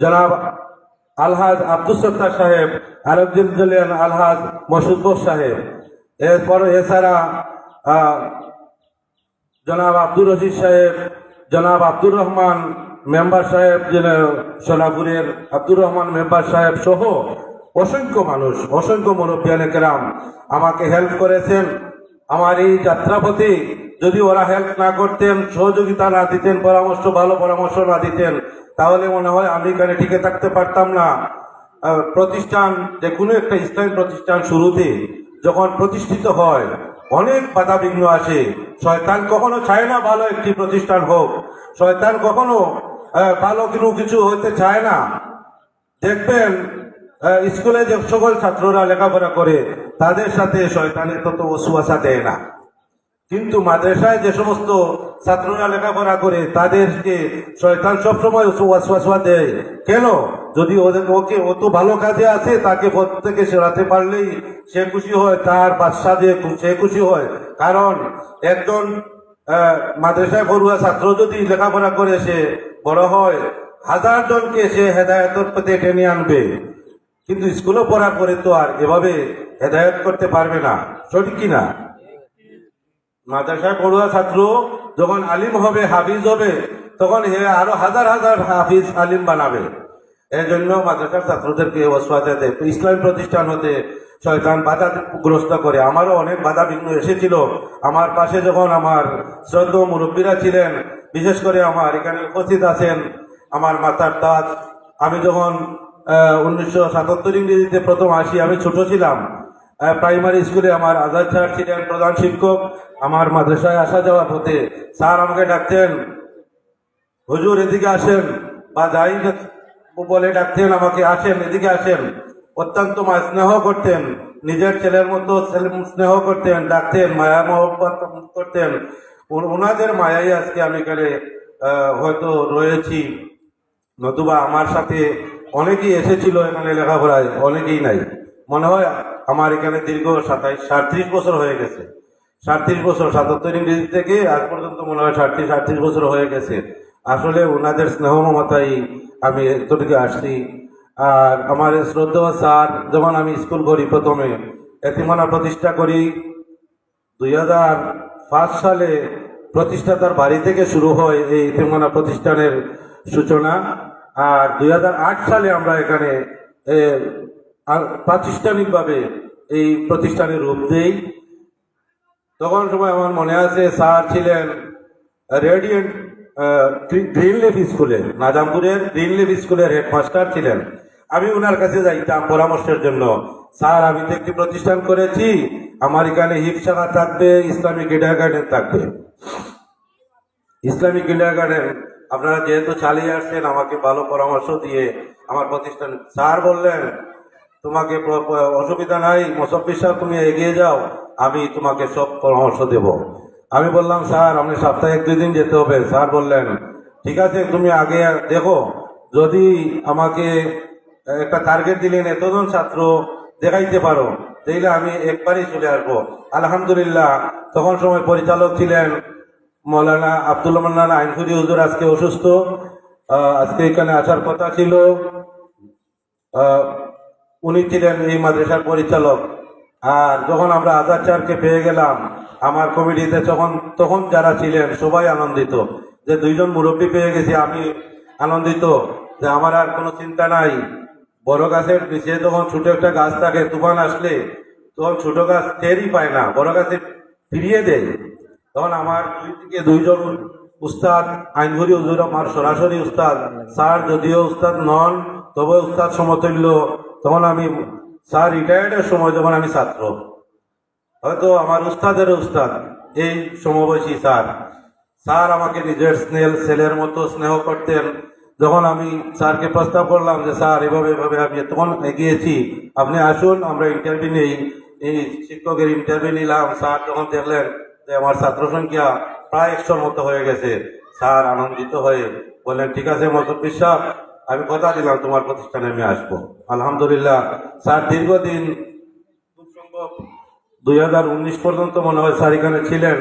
জনাব আলহাজ আব্দুল সত্তার সাহেব, আরেকজন ছিলেন আলহাজ মসুদ সাহেব। এরপর এছাড়া জনাব আব্দুর রশিদ সাহেব, জনাব আব্দুর রহমান মেম্বার সাহেব, সোনাপুরের আব্দুর রহমান মেম্বার সাহেব সহ অসংখ্য মানুষ, অসংখ্য মুরব্বিয়ানে কেরাম আমাকে হেল্প করেছেন। আমার এই যাত্রাপথে যদি ওরা হেল্প না করতেন, সহযোগিতা না দিতেন, ভালো পরামর্শ না দিতেন, তাহলে মনে হয় আমি এখানে টিকে থাকতে পারতাম না। প্রতিষ্ঠান, যে কোনো একটা ইসলামী প্রতিষ্ঠান শুরুতে যখন প্রতিষ্ঠিত হয় অনেক বাধা বিঘ্ন আসে। শয়তান কখনো চায় না ভালো একটি প্রতিষ্ঠান হোক, শয়তান কখনো ভালো কিছু হইতে চায় না। দেখবেন স্কুলে যে সকল ছাত্ররা লেখাপড়া করে তাদের সাথে শয়তানের তত ওয়াসওয়াসা দেয় না। কিন্তু মাদ্রাসায় যে সমস্ত ছাত্ররা লেখাপড়া করে তাদেরকে শয়তান সবসময় ওয়াসওয়াসা দেয়। কেন? যদি ওকে ও তো ভালো কাজে আছে, তাকে পথ থেকে সরাতে পারলেই সে খুশি হয়, তার বাদশা দিয়ে সে খুশি হয়। কারণ একজন মাদ্রাসায় পড়ুয়া ছাত্র যদি লেখাপড়া করে সে বড় হয়, 1000 জনকে সে হেদায়েতের পথে টেনে আনবে। কিন্তু স্কুলে পড়ার পরে তো আর এভাবে হেদায়েত করতে পারবে না, সঠিক কিনা? মাদ্রাসায় পড়ুয়া ছাত্র যখন আলিম হবে, হাফিজ হবে, তখন হে আরো 1000 হাজার হাফিজ আলিম বানাবে। এই জন্য মাদ্রাসার ছাত্রদেরকে ওয়াসওয়াসা দেয়। ইসলাম প্রতিষ্ঠান হতে শয়তান বাধাগ্রস্ত করে। আমারও অনেক বাধা বিঘ্ন এসেছিল। আমার পাশে যখন আমার শ্রদ্ধেয় মুরব্বীরা ছিলেন, বিশেষ করে আমার এখানে উপস্থিত আছেন আমার মাতার তাজ। আমি যখন 1977 ইংরেজিতে প্রথম আসি, আমি ছোট ছিলাম। প্রাইমারি স্কুলে আমার আজাদ স্যার ছিলেন প্রধান শিক্ষক। আমার মাদ্রাসায় আসা যাওয়ার পথে স্যার আমাকে ডাকতেন, হুজুর এদিকে আসেন, বা যাই বলে ডাকতেন আমাকে, আসেন এদিকে আসেন। অত্যন্ত স্নেহ করতেন, নিজের ছেলের মতো স্নেহ করতেন, ডাকতেন, মায়া মহব্বত করতেন। ওনাদের মায়াই আজকে আমি এখানে হয়তো রয়েছি, নতুবা আমার সাথে অনেকেই এসেছিল এখানে লেখাপড়ায়, অনেকেই নাই। মনে হয় আমার এখানে দীর্ঘ 37 বছর হয়ে গেছে। 37 বছর, 77 ইংরেজি থেকে আজ পর্যন্ত মনে হয় 37 বছর হয়ে গেছে। আসলে ওনাদের স্নেহ মমতাই আমি এতটুকু আসছি। আর আমার শ্রদ্ধেয় স্যার, যখন আমি স্কুল করি, প্রথমে এতিমখানা প্রতিষ্ঠা করি 2005 সালে। প্রতিষ্ঠাতার বাড়ি থেকে শুরু হয় এই এতিমখানা প্রতিষ্ঠানের সূচনা। আর 2008 সালে আমরা এখানে প্রাতিষ্ঠানিকভাবে এই প্রতিষ্ঠানের রূপ দেই। তখন সময় আমার মনে আছে, স্যার ছিলেন রেডিয়েন্ট গ্রিনলিফ স্কুলে, নাজামপুরের গ্রিনলিফ স্কুলের হেডমাস্টার ছিলেন। আমি ওনার কাছে যাইতাম পরামর্শের জন্য। স্যার, আমি তো একটি প্রতিষ্ঠান করেছি, আমার এখানে হিফসাখা থাকবে, ইসলামিক কিন্ডারগার্টেন থাকবে। ইসলামিক কিন্ডারগার্টেন আপনারা যেহেতু চালিয়ে আসছেন, আমাকে ভালো পরামর্শ দিয়ে আমার প্রতিষ্ঠান। স্যার বললেন, তোমাকে অসুবিধা নাই মোসাফির সাহেব, তুমি এগিয়ে যাও, আমি তোমাকে সব পরামর্শ দেব। আমি বললাম, স্যার আপনি সপ্তাহে 1-2 দিন যেতে হবে। স্যার বললেন, ঠিক আছে, তুমি আগে দেখো, যদি আমাকে একটা টার্গেট দিলেন এতজন ছাত্র দেখাইতে পারো, তাইলে আমি একবারই চলে আসবো। আলহামদুলিল্লাহ, তখন সময় পরিচালক ছিলেন মৌলানা আব্দুল মান্নান আইনফুরি হুজুর। আজকে অসুস্থ, আজকে এখানে আসার কথা ছিল। উনি ছিলেন এই মাদ্রাসার পরিচালক। আর যখন আমরা আজাদ স্যারকে পেয়ে গেলাম আমার কমিটিতে, তখন যারা ছিলেন সবাই আনন্দিত যে 2 জন মুরব্বী পেয়ে গেছি। আমি আনন্দিত যে আমার আর কোনো চিন্তা নাই। বড় গাছের নিচে যখন ছোট একটা গাছ থাকে, তুফান আসলে তখন ছোট গাছ টেরই পায় না, বড় গাছে ফিরিয়ে দেয়। তখন আমার 2 থেকে 2 জন উস্তাদ, আইনঘুরি হুজুর আমার সরাসরি উস্তাদ, স্যার যদিও উস্তাদ নন তবে উস্তাদ সমতুল্য। তখন আমি স্যার রিটায়ার্ডের সময় যখন আমি ছাত্র, হয়তো আমার উস্তাদের উস্তাদ এই সমবয়সী স্যার আমাকে নিজের ছেলের মতো স্নেহ করতেন। যখন আমি স্যারকে প্রস্তাব করলাম যে স্যার এভাবে এভাবে আমি তখন এগিয়েছি, আপনি আসুন আমরা ইন্টারভিউ নেই, এই শিক্ষকের ইন্টারভিউ নিলাম। স্যার যখন দেখলেন যে আমার ছাত্র সংখ্যা প্রায় 100-র মতো হয়ে গেছে, স্যার আনন্দিত হয়ে বললেন, ঠিক আছে মোসাফির সাহেব, আমি কথা দিলাম তোমার প্রতিষ্ঠানে আমি আসবো। আলহামদুলিল্লাহ, স্যার দীর্ঘদিন, খুব সম্ভব 2019 পর্যন্ত মনে হয় স্যার এখানে ছিলেন।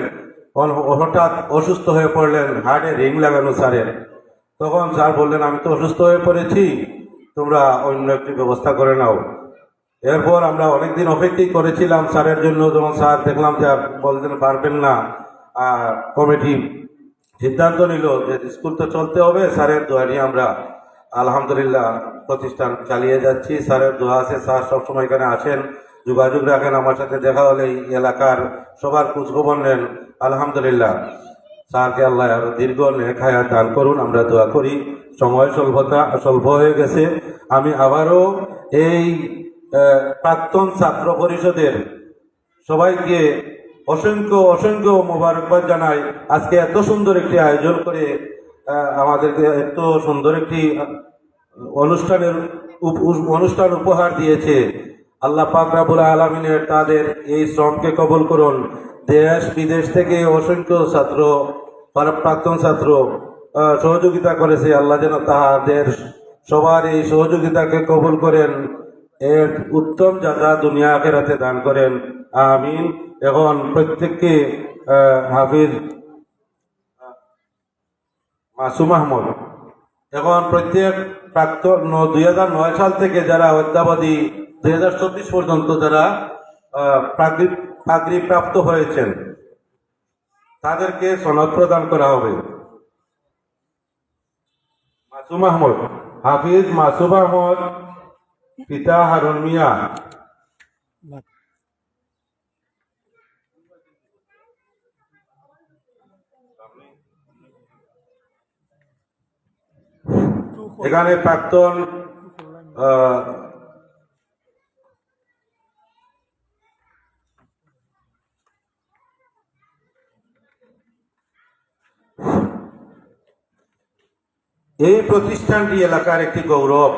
হঠাৎ অসুস্থ হয়ে পড়লেন, হার্টে রিং লাগানো স্যারের। তখন স্যার বললেন, আমি তো অসুস্থ হয়ে পড়েছি, তোমরা অন্য একটি ব্যবস্থা করে নাও। এরপর আমরা অনেকদিন অপেক্ষাই করেছিলাম স্যারের জন্য। যখন স্যার দেখলাম যে বলতেন পারবেন না, কমিটি সিদ্ধান্ত নিল যে স্কুল তো চলতে হবে, স্যারের দোয়া নিয়ে আমরা আলহামদুলিল্লাহ প্রতিষ্ঠান চালিয়ে যাচ্ছি। স্যারের দোয়া আছে, স্যার সবসময় এখানে আসেন, যোগাযোগ রাখেন, আমার সাথে দেখা হলে এই এলাকার সবার খোঁজখবর নেন। আলহামদুলিল্লাহ, স্যারকে আল্লাহ আরো দীর্ঘ নেক হায়াত দান করুন, আমরা দোয়া করি। সময় স্বল্প হয়ে গেছে। আমি আবারও এই প্রাক্তন ছাত্র পরিষদের সবাইকে অসংখ্য মোবারকবাদ জানাই। আজকে এত সুন্দর একটি আয়োজন করে আমাদেরকে এত সুন্দর একটি অনুষ্ঠান উপহার দিয়েছে। আল্লাহ পাক রব্বুল আলামিনের তাদের এই শ্রমকে কবুল করুন। দেশ বিদেশ থেকে অসংখ্য ছাত্র প্রাক্তন ছাত্র সহযোগিতা করেছে। আল্লাহ যেন তাহাদের সবার এই সহযোগিতাকে কবুল করেন, এর উত্তম যাতা দুনিয়া আখেরাতে দান করেন, আমিন। এখন প্রত্যেককে হাফিজ মাসুম আহমদ, এখন প্রত্যেক প্রাক্তন 2009 সাল থেকে যারা অদ্যাবধি 2024 পর্যন্ত যারা পাগড়ি প্রাপ্ত হয়েছেন তাদেরকে সনদ প্রদান করা হবে। মাসুম আহমদ, হাফিজ মাসুম আহমদ, পিতা হারুন মিয়া। এখানে প্রাক্তন এই প্রতিষ্ঠানটি এলাকার একটি গৌরব।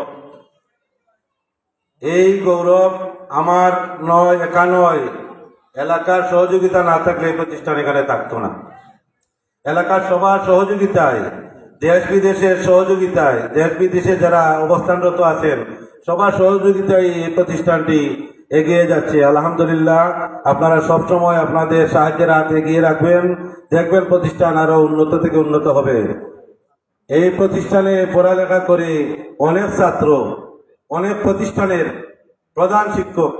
এই গৌরব আমার নয়, একা নয়, এলাকার সহযোগিতা না থাকলে এই প্রতিষ্ঠান এখানে থাকতো না। এলাকার সবার সহযোগিতায়, দেশ বিদেশের সহযোগিতায়, দেশ বিদেশে যারা অবস্থানরত আছেন সবার সহযোগিতায় এই প্রতিষ্ঠানটি এগিয়ে যাচ্ছে। আলহামদুলিল্লাহ, আপনারা সবসময় আপনাদের সাহায্যের হাত এগিয়ে রাখবেন, দেখবেন প্রতিষ্ঠান আরো উন্নত থেকে উন্নত হবে। এই প্রতিষ্ঠানে পড়ালেখা করে অনেক ছাত্র, অনেক প্রতিষ্ঠানের প্রধান শিক্ষক,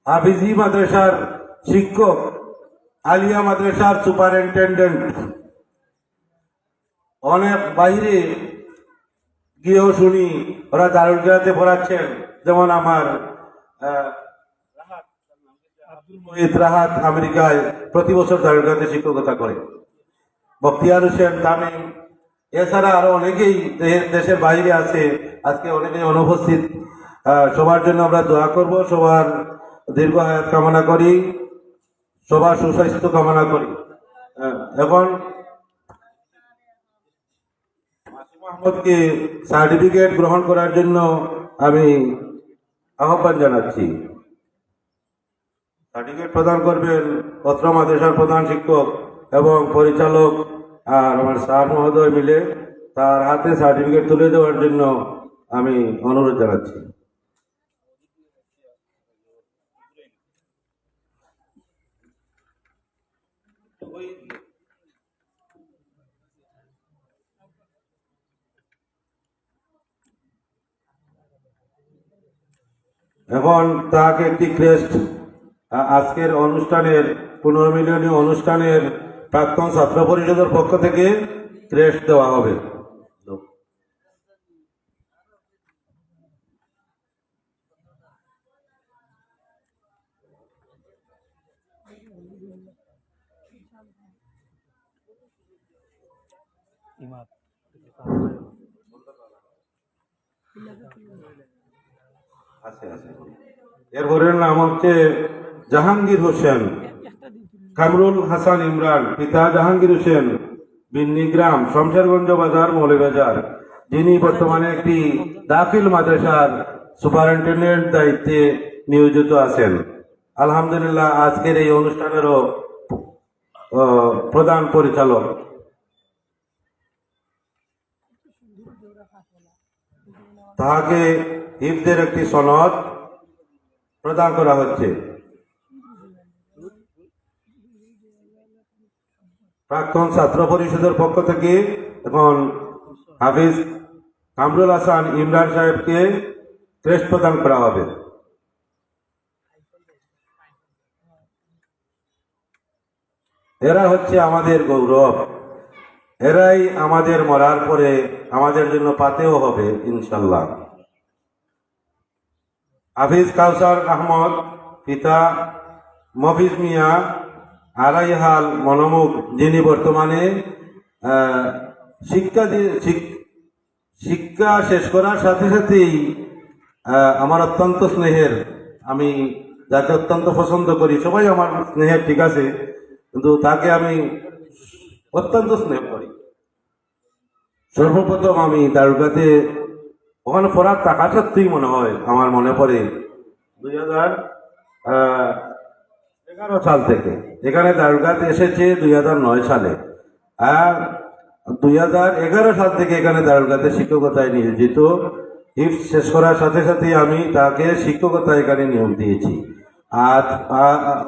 হাফিজি মাদ্রাসার শিক্ষক, আলিয়া মাদ্রাসার সুপারিনটেন্ডেন্ট, অনেক বাইরে গিয়েও শুনি ওরা দারুল কিরাতে পড়াচ্ছেন। যেমন আমার রাহাত আমেরিকায় প্রতি বছর দারুল কিরাতে শিক্ষকতা করে, বখতিয়ার হোসেন তামিম, এছাড়া আরো অনেকেই দেশের বাইরে আছে, আজকে অনেকেই অনুপস্থিত। সবার জন্য আমরা দোয়া করব, সবার দীর্ঘ হায়াত কামনা করি, সবার সুস্বাস্থ্য কামনা করি। এখন মাসুম আহমদকে সার্টিফিকেট গ্রহণ করার জন্য আমি আহ্বান জানাচ্ছি। সার্টিফিকেট প্রদান করবেন অত্র মাদ্রাসার প্রধান শিক্ষক এবং পরিচালক আর আমার স্যার মহোদয় মিলে। তার হাতে সার্টিফিকেট তুলে দেওয়ার জন্য আমি অনুরোধ জানাচ্ছি। এখন তাকে একটি ক্রেস্ট, আজকের অনুষ্ঠানের পুনর্মিলনী অনুষ্ঠানের প্রাক্তন ছাত্র পরিষদের পক্ষ থেকে ক্রেস্ট দেওয়া হবে। এর ঘরের নাম হচ্ছে জাহাঙ্গীর হোসেন, কামরুল হাসান ইমরান, পিতা জাহাঙ্গীর হোসেন, বিন্নিগ্রাম, শমশেরগঞ্জ বাজার, মৌলভীবাজার, যিনি বর্তমানে একটি দাখিল মাদ্রাসার সুপারিনটেন্ডেন্ট দায়িত্বে নিয়োজিত আছেন। আলহামদুলিল্লাহ, আজকের এই অনুষ্ঠানেরও প্রধান পরিচালক। তাহাকে হিফজের একটি সনদ প্রদান করা হচ্ছে। প্রাক্তন ছাত্র পরিষদের পক্ষ থেকে এখন হাফিজ কামরুল হাসান ইমরান সাহেবকে ক্রেস্ট প্রদান করা হবে। এরা হচ্ছে আমাদের গৌরব, এরাই আমাদের মরার পরে আমাদের জন্য পাতেও হবে ইনশাল্লাহ। হাফিজ কাউসার আহমদ, পিতা মফিজ মিয়া, আড়াইহাল মনোমুখ, যিনি বর্তমানে শিক্ষা শেষ করার সাথে সাথেই আমার অত্যন্ত স্নেহের, আমি যাকে অত্যন্ত পছন্দ করি, সবাই আমার স্নেহের, ঠিক আছে, কিন্তু তাকে আমি অত্যন্ত স্নেহ করি। সর্বপ্রথম আমি দারুগাতে ওখানে পড়ার টাকা সত্যিই মনে হয়, আমার মনে পড়ে 2000 2011 সাল থেকে এখানে দারুগাত এসেছে 2009 সালে, আর 2011 সাল থেকে এখানে দারুগাতে শিক্ষকতায় নিয়োজিত। হিফজ শেষ করার সাথে সাথে আমি তাকে শিক্ষকতা এখানে নিয়োগ দিয়েছি। আজ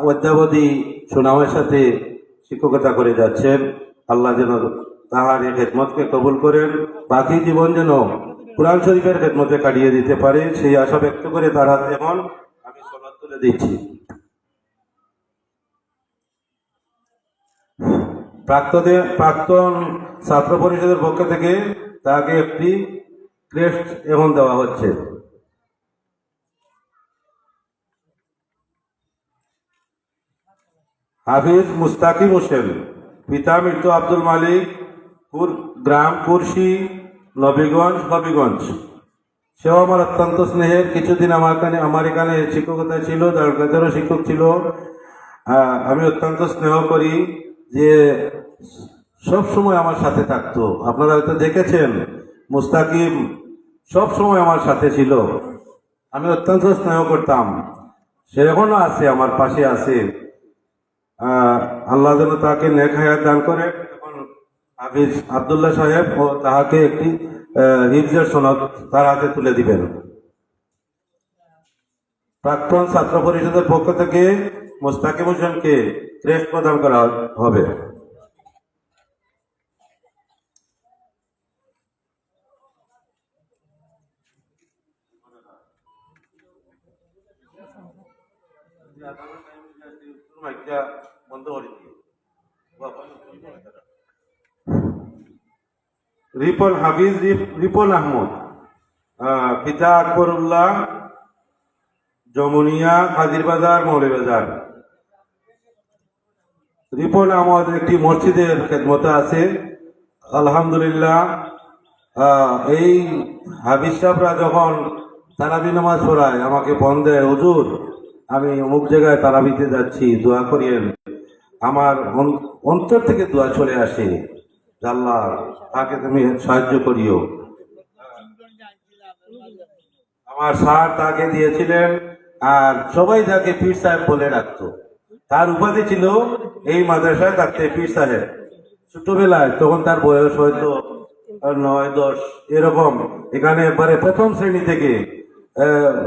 অদ্যাবধি সুনামের সাথে শিক্ষকতা করে যাচ্ছেন। আল্লাহ যেন তাহার এই খেদমতকে কবুল করেন, বাকি জীবন যেন কুরআন শরীফের খেদমতে কাটিয়ে দিতে পারে, সেই আশা ব্যক্ত করে তার হাতে এখন আমি সনদ তুলে দিচ্ছি। প্রাক্তন ছাত্র পরিষদের পক্ষ থেকে তাকে একটি ক্রেস্ট এখন দেওয়া হচ্ছে। হাফিজ মুস্তাকিম হোসেন, পিতা মৃত্যু আব্দুল মালিক, গ্রাম কুরশি, নবীগঞ্জ, হবিগঞ্জ। সেও আমার অত্যন্ত স্নেহের। কিছুদিন আমার এখানে শিক্ষকতা ছিল, দারুগাতেরও শিক্ষক ছিল। আমি অত্যন্ত স্নেহ করি যে সব সময় আমার সাথে থাকতো। আপনারা হয়তো দেখেছেন মুস্তাকিম সব সময় আমার সাথে ছিল, আমি অত্যন্ত স্নেহ করতাম। সে এখনো আছে, আমার পাশে আছে। আল্লাহ যেন তাকে নেক হায়াত দান করে। এখন হাফিজ আব্দুল্লাহ সাহেব ও তাহাকে একটি হিফজের সনদ তার হাতে তুলে দিবেন। প্রাক্তন ছাত্র পরিষদের পক্ষ থেকে মুস্তাকিম হোসেনকে ক্রেস্ট প্রদান করা হবে। রিপন হাফিজ রিপন আহমদ, পিতা আকবরুল্লাহ, যমুনিয়া, হাজিরবাজার, মৌলভীবাজার। রিপন আহমদ একটি মসজিদের খেদমতে আছে। আলহামদুলিল্লাহ, এই হাফিজ সাহেবরা যখন তারাবি নামাজ পড়ায় আমাকে ফোন দেয়, হুজুর আমি অমুক জায়গায় তারাবিতে যাচ্ছি, দোয়া করিয়েন। আমার অন্তর থেকে দোয়া চলে আসে, আল্লাহ তাকে তুমি সাহায্য করিও। আমার স্যার তাকে দিয়েছিলেন, আর সবাই তাকে পীর সাহেব বলে ডাকতো। তার উপাধি ছিল এই মাদ্রাসায় থাকতে পীর সাহেব। ছোটবেলায় তখন তার বয়স হয়তো 9-10 এরকম। এখানে একবারে প্রথম শ্রেণী থেকে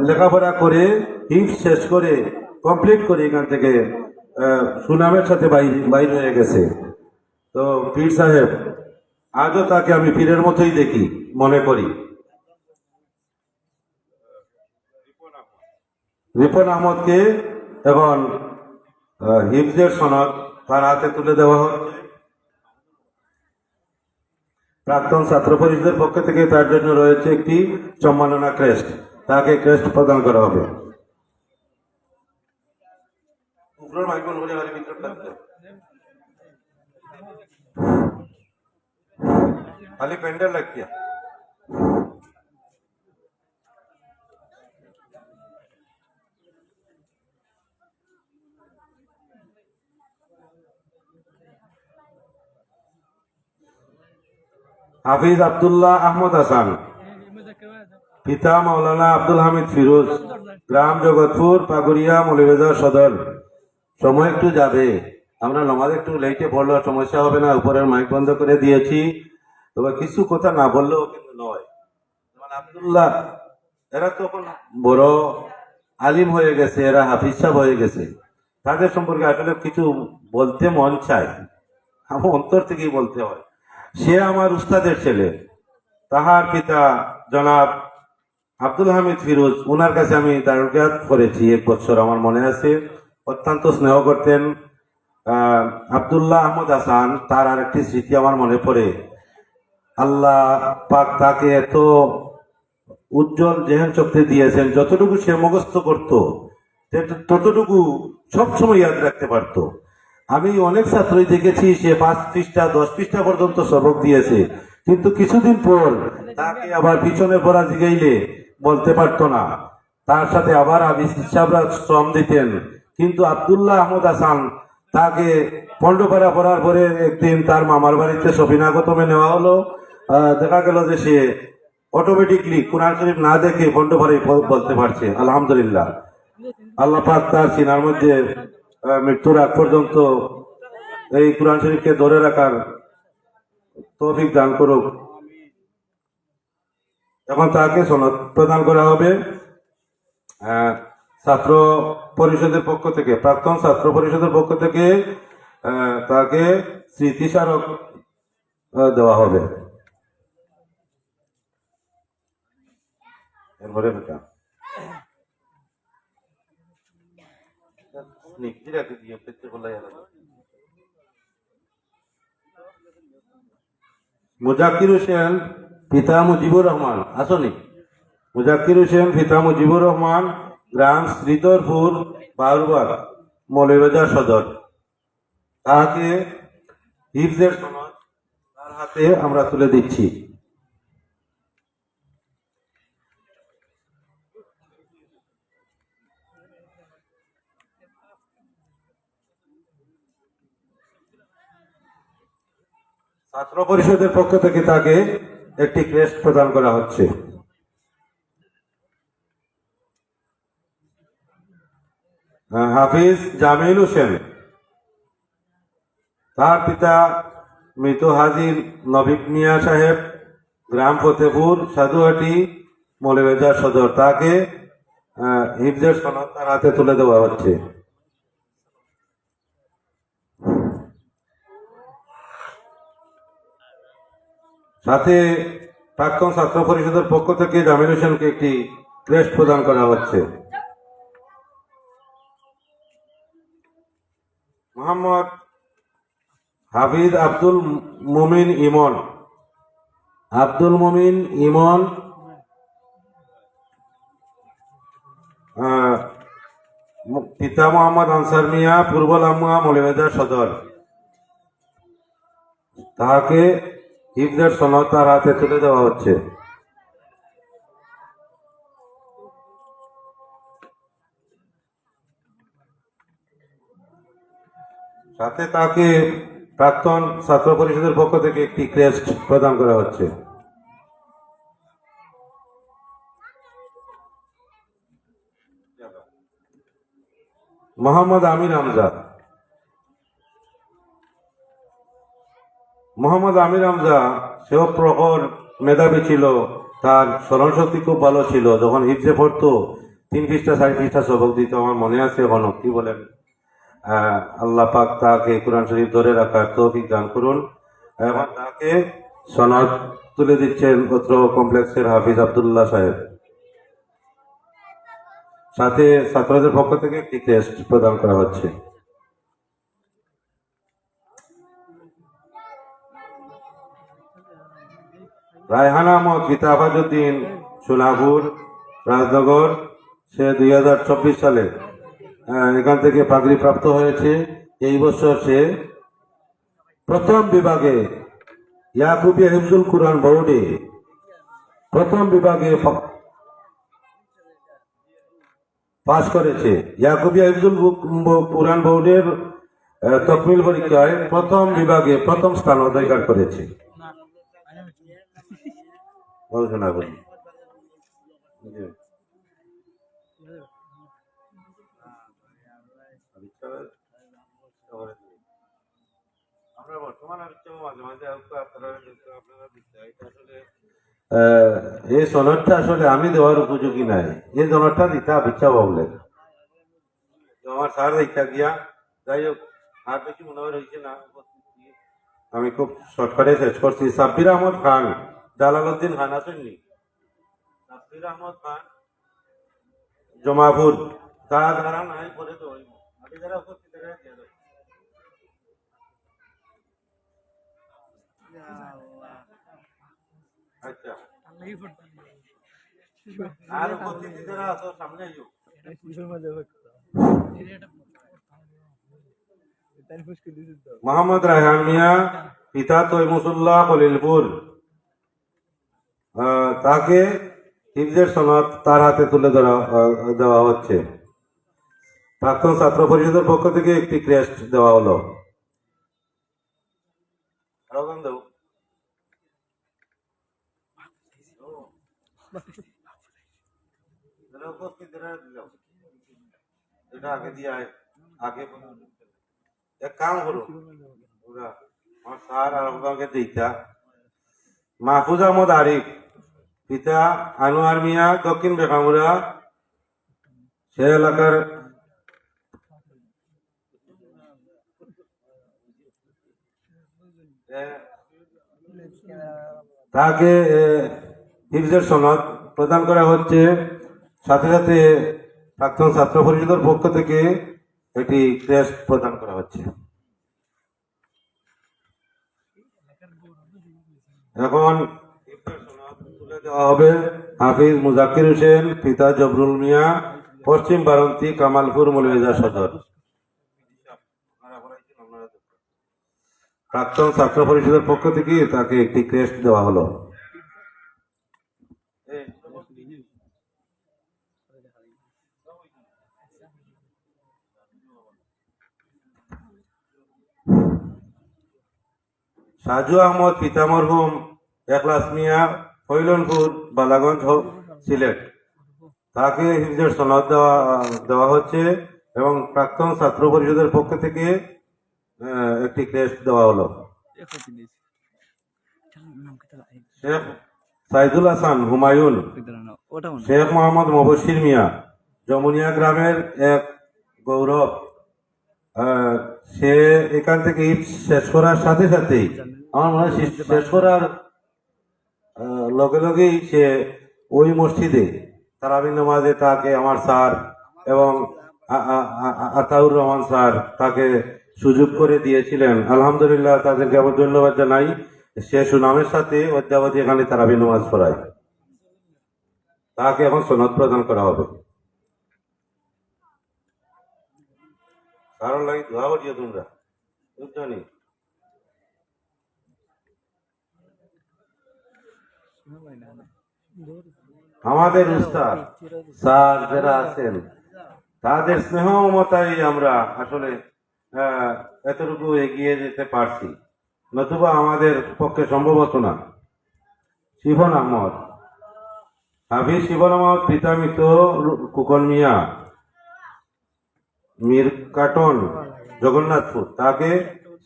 লেখাপড়া করে হিফজ শেষ করে কমপ্লিট করে এখান থেকে সুনামের সাথে বাইর হয়ে গেছে। তো পীর সাহেব, আজও তাকে আমি পীরের মতোই দেখি, মনে করি। রিপন আহমদকে এখন হিফজের সনদ তার হাতে তুলে দেওয়া হচ্ছে। প্রাক্তন ছাত্র পরিষদের পক্ষ থেকে তার জন্য রয়েছে একটি সম্মাননা ক্রেস্ট, তাকে ক্রেস্ট প্রদান করা হবে। খালি প্যান্ডেল রাখিয়া হাফিজ আব্দুল্লাহ আহমদ হাসান, পিতা মাওলানা আব্দুল হামিদ ফিরোজ, গ্রাম জগৎপুর, পাগুড়িয়া, মৌলভীবাজার সদর। সময় একটু যাবে, আমরা নামাজ একটু লেটে পড়লে সমস্যা হবে না, উপরের মাইক বন্ধ করে দিয়েছি। তবে কিছু কথা না বললেও কিন্তু নয়। যেমন আব্দুল্লাহ, এরা তখন বড় আলিম হয়ে গেছে, এরা হাফিজ সাহেব হয়ে গেছে। তাদের সম্পর্কে আসলে কিছু বলতে মন চায়, আমার অন্তর থেকেই বলতে হয়। সে আমার উস্তাদের ছেলে। তাহার পিতা জনাব আব্দুল হামিদ ফিরোজ, ওনার কাছে আমি দারুগাত করেছি 1 বছর, আমার মনে আছে। অত্যন্ত স্নেহ করতেন। আব্দুল্লাহ আহমদ হাসান, তার আরেকটি স্মৃতি আমার মনে পড়ে। আল্লাহ পাক তাকে এত উজ্জ্বল জেহেন শক্তি দিয়েছেন, যতটুকু সে মুখস্থ করত ততটুকু সবসময় ইয়াদ রাখতে পারত। আমি অনেক ছাত্রই দেখেছি সে 5 পৃষ্ঠা 10 পৃষ্ঠা পর্যন্ত সবক দিয়েছে, কিন্তু কিছুদিন পর তাকে আবার পিছনের পড়া জিগাইলে বলতে পারতো না। তার সাথে আবার সাহেবরা শ্রম দিতেন। কিন্তু আব্দুল্লাহ আহমদ হাসান তাকে পণ্ডপাড়া পড়ার পরে একদিন তার মামার বাড়িতে সফিনাগতমে নেওয়া হলো। দেখা গেল যে সে অটোমেটিকলি কোরআন শরীফ না দেখে পণ্ডপাড়াই বলতে পারছে। আলহামদুলিল্লাহ, আল্লাহ পাক তার সিনার মধ্যে মৃত্যুর আগ পর্যন্ত এই কোরআন শরীফকে ধরে রাখার তৌফিক দান করুক। এখন তাকে সনদ প্রদান করা হবে ছাত্র পরিষদের পক্ষ থেকে, প্রাক্তন ছাত্র পরিষদের পক্ষ থেকে তাকে স্মৃতিস্মারক দেওয়া হবে। এরপরে বেটা মুজাক্কির হোসেন পিতা মুজিবুর রহমান আসনি, মুজাক্কির হোসেন পিতা মুজিবুর রহমান, গ্রাম শ্রীধরপুর, বাউরবাগ, মৌলভীবাজার সদর। তাকে হিফজের সনদ তার হাতে আমরা তুলে দিচ্ছি। ছাত্র পরিষদের পক্ষ থেকে তাকে একটি ক্রেস্ট প্রদান করা হচ্ছে। হাফিজ জামিল হোসেন, তার পিতা মৃত হাজির নবিক মিয়া সাহেব, গ্রাম ফতেপুর, সাধুহাটি, মৌলভীবাজার সদর। তাকে হিফজের সনদ তার হাতে তুলে দেওয়া হচ্ছে। সাথে প্রাক্তন ছাত্র পরিষদের পক্ষ থেকে জামিল হোসেনকে একটি ক্রেস্ট প্রদান করা হচ্ছে। মোহাম্মদ হাফিজ আব্দুল মুমিন ইমন, আব্দুল মুমিন ইমন পিতা মোহাম্মদ আনসার মিয়া, পূর্ব লামুয়া, মৌলভীবাজার সদর। তাহাকে হিফজের সনদ তার হাতে তুলে দেওয়া হচ্ছে। সাথে তাকে প্রাক্তন ছাত্র পরিষদের পক্ষ থেকে একটি ক্রেস্ট প্রদান করা হচ্ছে। মোহাম্মদ আমির হামজা, মোহাম্মদ আমির হামজা সেও প্রখর মেধাবী ছিল, তার স্মরণ শক্তি খুব ভালো ছিল। যখন হিফজে পড়তো 3 পৃষ্ঠা 4 পৃষ্ঠা সবক দিত, আমার মনে আছে এখনো। কি বলেন? আল্লাহ পাক তাকে কোরআন শরীফ ধরে রাখার তৌফিক দান করুন। এবং তাকে সনদ তুলে দিচ্ছেন অত্র কমপ্লেক্সের হাফিজ আব্দুল্লাহ সাহেব। সাথে ছাত্রদের পক্ষ থেকে একটি টেস্ট প্রদান করা হচ্ছে। রায়হানা আহমদ পিতা আফাজউদ্দিন, সোনাপুর, রাজনগর। সে 2024 সালে এখান থেকে পাগড়ি প্রাপ্ত হয়েছে। এই বছর সে প্রথম বিভাগে ইয়াকুবিয়া হিফজুল কুরআন বোর্ডে প্রথম বিভাগে পাশ করেছে। ইয়াকুবিয়া হিফজুল কুরআন বোর্ডের তকমিল পরীক্ষায় প্রথম বিভাগে প্রথম স্থান অধিকার করেছে। ঘোষণা করি। এই সনদটা আসলে আমি দেওয়ার উপযোগী নাই। এই সনদটা দিতে ইচ্ছা ভাবলেন আমার স্যার ইচ্ছা গিয়া, যাই হোক আর বেশি মনে হয় রয়েছে না। আমি খুব শর্টকাটে শেষ করছি। সাব্বির আহমদ খান, জালালউদ্দিন খান আসেননি? সাব্বির আহমদ খান, জমাপুর। তার দ্বারা নাই করে তো আগে যারা উপস্থিত আচ্ছা, আর উপস্থিত যারা আছো সামনে আইও। মোহাম্মদ রায়হান মিয়া, পিতা তৈমুসুল্লাহ, খলিলপুর। তাকে হিফজের সনদ তার হাতে তুলে দেওয়া হচ্ছে। প্রাক্তন ছাত্র পরিষদের পক্ষ থেকে একটি ক্রেস্ট দেওয়া হলো। এটা আগে দিয়ে আগে এক কাম করো ওরা আমার স্যার আর আমাকে দিতা মাহফুজ আহমদ আরিফ পিতা আনোয়ার মিয়া দক্ষিণ বেকামুরা সে এলাকার তাকে হিফজের সনদ প্রদান করা হচ্ছে। সাথে সাথে প্রাক্তন ছাত্র পরিষদের পক্ষ থেকে একটি ক্রেস্ট প্রদান করা হচ্ছে। এখন হিফজের সনদ তুলে দেওয়া হবে হাফিজ মুজাক্কির হোসেন পিতা জবরুল মিয়া পশ্চিম বারন্তি কামালপুর মৌলভীবাজার সদর। প্রাক্তন ছাত্র পরিষদের পক্ষ থেকে তাকে একটি ক্রেস্ট দেওয়া হলো। সাজু আহমদ পিতা মরহুম একলাস মিয়া ফৈলনপুর বালাগঞ্জ সিলেট তাকে হিফজের সনদ দেওয়া হচ্ছে এবং প্রাক্তন ছাত্র পরিষদের পক্ষ থেকে একটি ক্রেস্ট দেওয়া হলো। শেখ সাইদুল হাসান হুমায়ুন শেখ মোহাম্মদ মুবশির মিয়া যমুনিয়া গ্রামের এক গৌরব সে এখান থেকে ঈদ শেষ করার সাথে সাথেই আমার মনে হয় শেষ করার লগে লগেই সে ওই মসজিদে তারাবি নামাজে তাকে আমার স্যার এবং আতাউর রহমান স্যার তাকে সুযোগ করে দিয়েছিলেন। আলহামদুলিল্লাহ তাদেরকে আবার ধন্যবাদ জানাই। সে সুনামের সাথে অদ্যাবধি এখানে তারাবি নামাজ পড়ায়। তাকে এখন সনদ প্রদান করা হবে। কারণ লাগে দোয়া করিও তোমরা বুঝছনি। আমাদের উস্তাদ স্যার যারা আছেন তাদের স্নেহ মমতায় আমরা আসলে এতটুকু এগিয়ে যেতে পারছি, নতুবা আমাদের পক্ষে সম্ভব হতো না। শিবন আহমদ হাফিজ শিবন আহমদ পিতা মৃত কুকন মিয়া মীর কাটন জগন্নাথপুর তাকে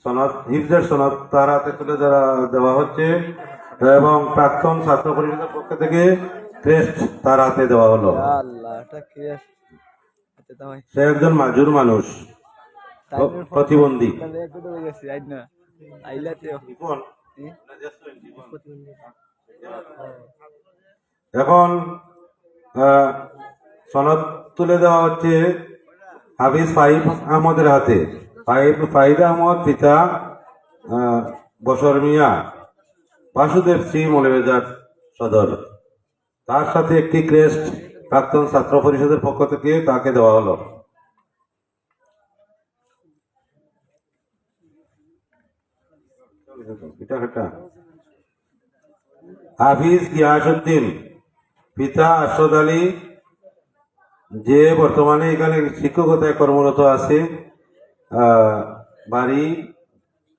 সনদ হিফজের সনদ তার হাতে তুলে দেওয়া হচ্ছে এবং প্রাক্তন ছাত্র পরিষদের পক্ষ থেকে ক্রেস্ট তার হাতে দেওয়া হলো। সে একজন মাজুর মানুষ, প্রতিবন্ধী। এখন সনদ তুলে দেওয়া হচ্ছে হাফিজ ফাইভ আহমদের হাতে। ফাইদ আহমদ পিতা বসর মিয়া বাসুদেব শ্রী মৌলভীবাজার সদর তার সাথে একটি ক্রেস্ট প্রাক্তন ছাত্র পরিষদের পক্ষ থেকে তাকে দেওয়া হলো। হাফিজ গিয়াসউদ্দিন পিতা আরশদ আলী যে বর্তমানে এখানে শিক্ষকতায় কর্মরত আছে, বাড়ি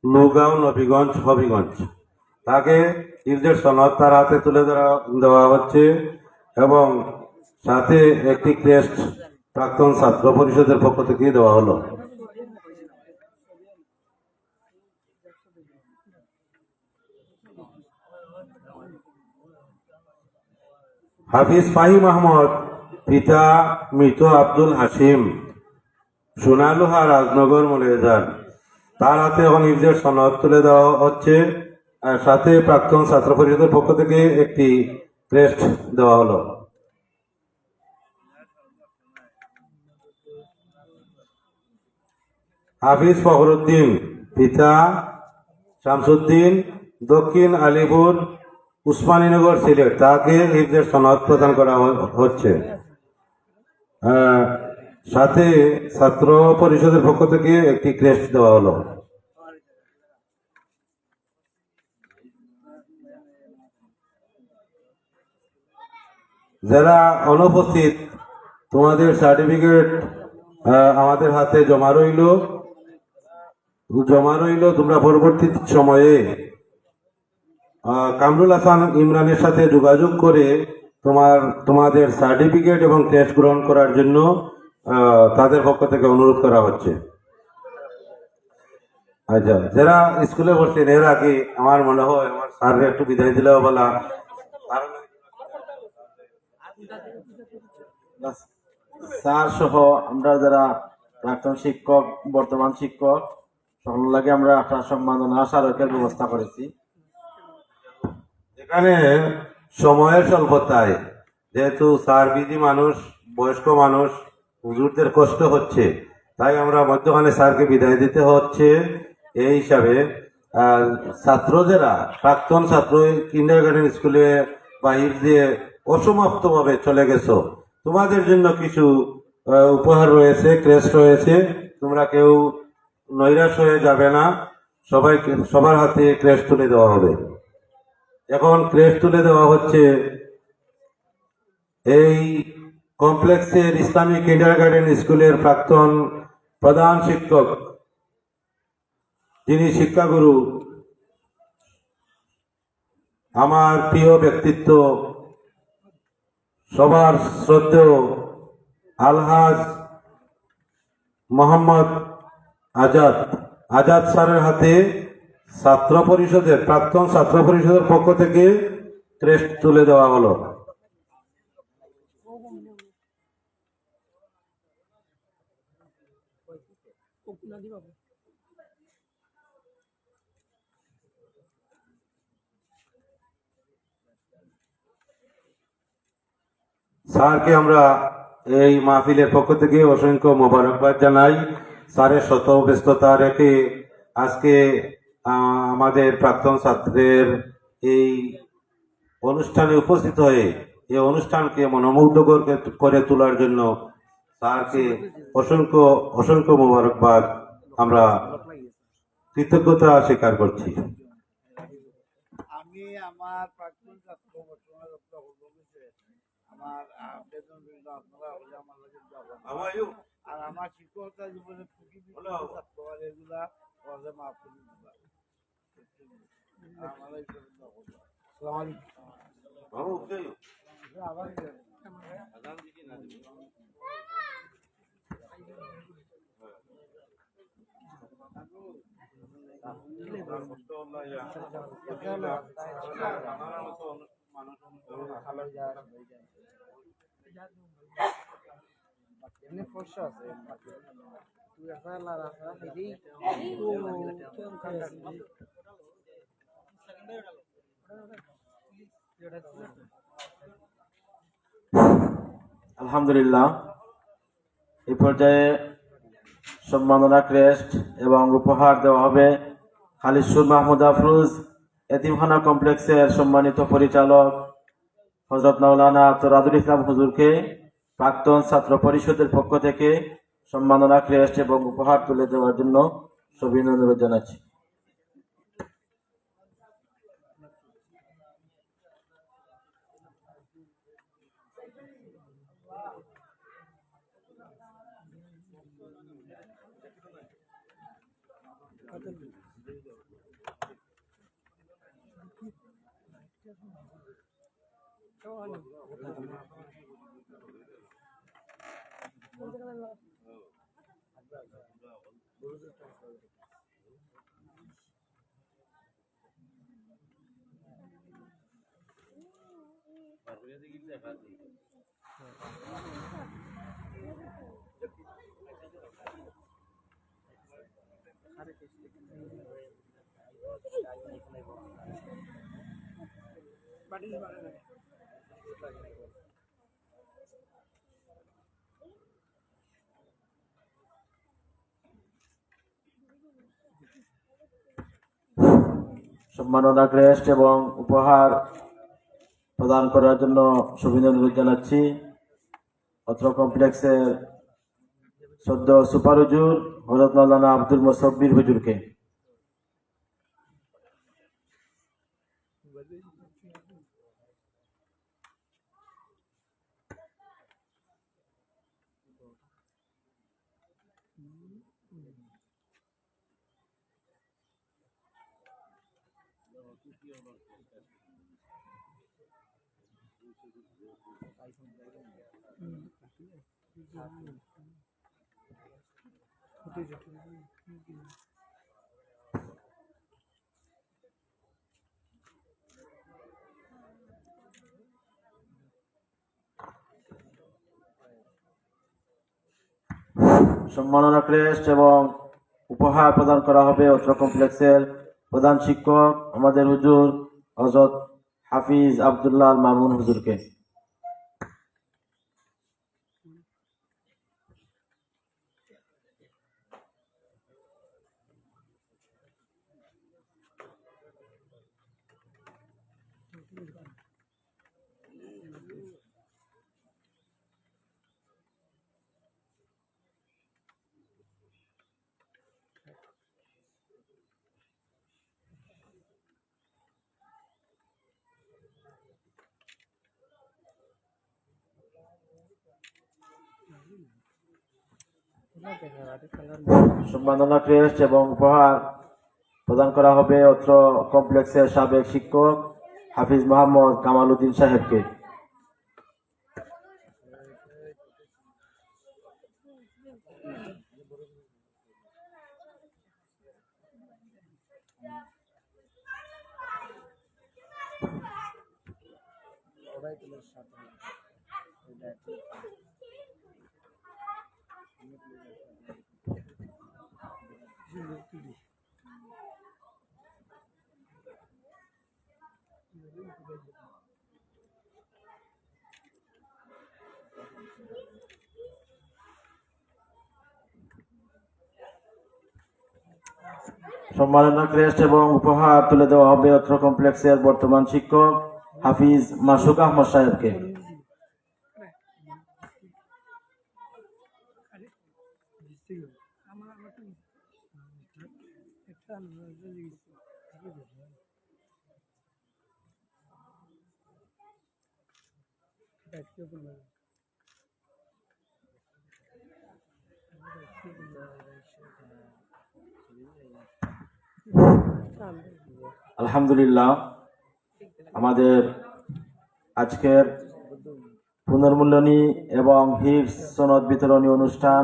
নৌগাঁও নবীগঞ্জ হবিগঞ্জ, তাকে হিফজের সনদ তার হাতে তুলে দেওয়া হচ্ছে এবং সাথে একটি ক্রেস্ট প্রাক্তন ছাত্র পরিষদের পক্ষ থেকে দেওয়া হলো। হাফিজ ফাহিম আহমদ পিতা মৃত আব্দুল হাসিম সোনালুহা রাজনগর মৌলভীবাজার তার হাতে এখন হিফজের সনদ তুলে দেওয়া হচ্ছে, সাথে প্রাক্তন ছাত্র পরিষদের পক্ষ থেকে একটি ক্রেস্ট দেওয়া হলো। হাফিজ ফখরুদ্দিন পিতা শামসুদ্দিন দক্ষিণ আলিপুর উসমানীনগর সিলেট তাকে হিফজের সনদ প্রদান করা হচ্ছে, সাথে ছাত্র পরিষদের পক্ষ থেকে একটি ক্রেস্ট দেওয়া হলো। যারা অনুপস্থিত তোমাদের সার্টিফিকেট আমাদের হাতে জমা রইল, তোমরা পরবর্তী সময়ে কামরুল হাসান ইমরানের সাথে যোগাযোগ করে তোমাদের সার্টিফিকেট এবং টেস্ট গ্রহণ করার জন্য তাদের পক্ষ থেকে অনুরোধ করা হচ্ছে। আচ্ছা, যারা স্কুলে পড়ছেন এর আগে আমার মনে হয় আমার স্যারকে একটু বিদায় দিলেও বলা, স্যার সহ আমরা যারা প্রাক্তন শিক্ষক, বর্তমান শিক্ষক সকল লাগে আমরা একটা সম্মাননা স্মারকের ব্যবস্থা করেছি। এখানে সময়ের স্বল্পতায় যেহেতু স্যার বিধি মানুষ, বয়স্ক মানুষ, হুজুরদের কষ্ট হচ্ছে, তাই আমরা মধ্যখানে স্যারকে বিদায় দিতে হচ্ছে। এই হিসাবে ছাত্র যারা প্রাক্তন ছাত্র কিন্ডারগার্টেন স্কুলে বাহির দিয়ে অসমাপ্ত ভাবে চলে গেছো, তোমাদের জন্য কিছু উপহার রয়েছে, ক্রেস্ট রয়েছে। তোমরা কেউ নৈরাশ হয়ে যাবে না, সবার হাতে ক্রেস্ট তুলে দেওয়া হবে। এখন ক্রেস্ট তুলে দেওয়া হচ্ছে এই কমপ্লেক্সের ইসলামিক কিন্ডারগার্টেন স্কুলের প্রাক্তন প্রধান শিক্ষক, যিনি শিক্ষাগুরু, আমার প্রিয় ব্যক্তিত্ব, সবার শ্রদ্ধেয় আলহাজ মোহাম্মদ আজাদ স্যারের হাতে প্রাক্তন ছাত্র পরিষদের পক্ষ থেকে ক্রেস্ট তুলে দেওয়া হলো। স্যারকে আমরা এই মাহফিলের পক্ষ থেকে অসংখ্য মোবারকবাদ জানাই। স্যারের শত ব্যস্ততা রেখে আজকে আমাদের প্রাক্তন ছাত্রের এই অনুষ্ঠানে উপস্থিত হয়ে এই অনুষ্ঠানকে মনোমুগ্ধকর করে তোলার জন্য স্যারকে অসংখ্য অসংখ্য মোবারকবাদ, আমরা কৃতজ্ঞতা স্বীকার করছি। আমি আমার প্রাক্তন ছাত্র বর্তমানে ডক্টর হচ্ছে আমার বেতন বিল আপনারা হলে আমার লাগে আর আমার শিক্ষকতা জীবনে খুবই ছাত্র আর এগুলা পরে মাফ করে দিবা। আলহামদুলিল্লাহ, এই পর্যায়ে সম্মাননা ক্রেস্ট এবং উপহার দেওয়া হবে খালিশুর মাহমুদ আফরোজ এতিমখানা কমপ্লেক্সের সম্মানিত পরিচালক হযরত মাওলানা তোরাদুল ইসলাম হুজুরকে প্রাক্তন ছাত্র পরিষদের পক্ষ থেকে সম্মাননা ক্রেস্ট এবং উপহার তুলে দেওয়ার জন্য সবিনয় অনুরোধ জানাচ্ছি। সম্মাননা ক্রেস্ট এবং উপহার প্রদান করার জন্য সবিনয় অনুরোধ জানাচ্ছি অত্র কমপ্লেক্সের সদ্য সুপার হুজুর হযরত মাওলানা আব্দুল মুসাব্বির হুজুরকে। সম্মাননা ক্রেস্ট এবং উপহার প্রদান করা হবে অত্র কমপ্লেক্সের প্রধান শিক্ষক আমাদের হুজুর হযরত হাফিজ আব্দুল্লাহ আল মামুন হুজুরকে। সম্মাননা ক্রেস্ট এবং উপহার প্রদান করা হবে অত্র কমপ্লেক্সের সাবেক শিক্ষক হাফিজ মোহাম্মদ কামাল উদ্দিন সাহেবকে। সম্মাননা ক্রেস্ট এবং উপহার তুলে দেওয়া হবে অত্র কমপ্লেক্সের বর্তমান শিক্ষক হাফিজ মাসুক আহমদ সাহেবকে। আলহামদুলিল্লাহ, আমাদের আজকের পুনর্মূল্যায়নী এবং হিফজ সনদ বিতরণী অনুষ্ঠান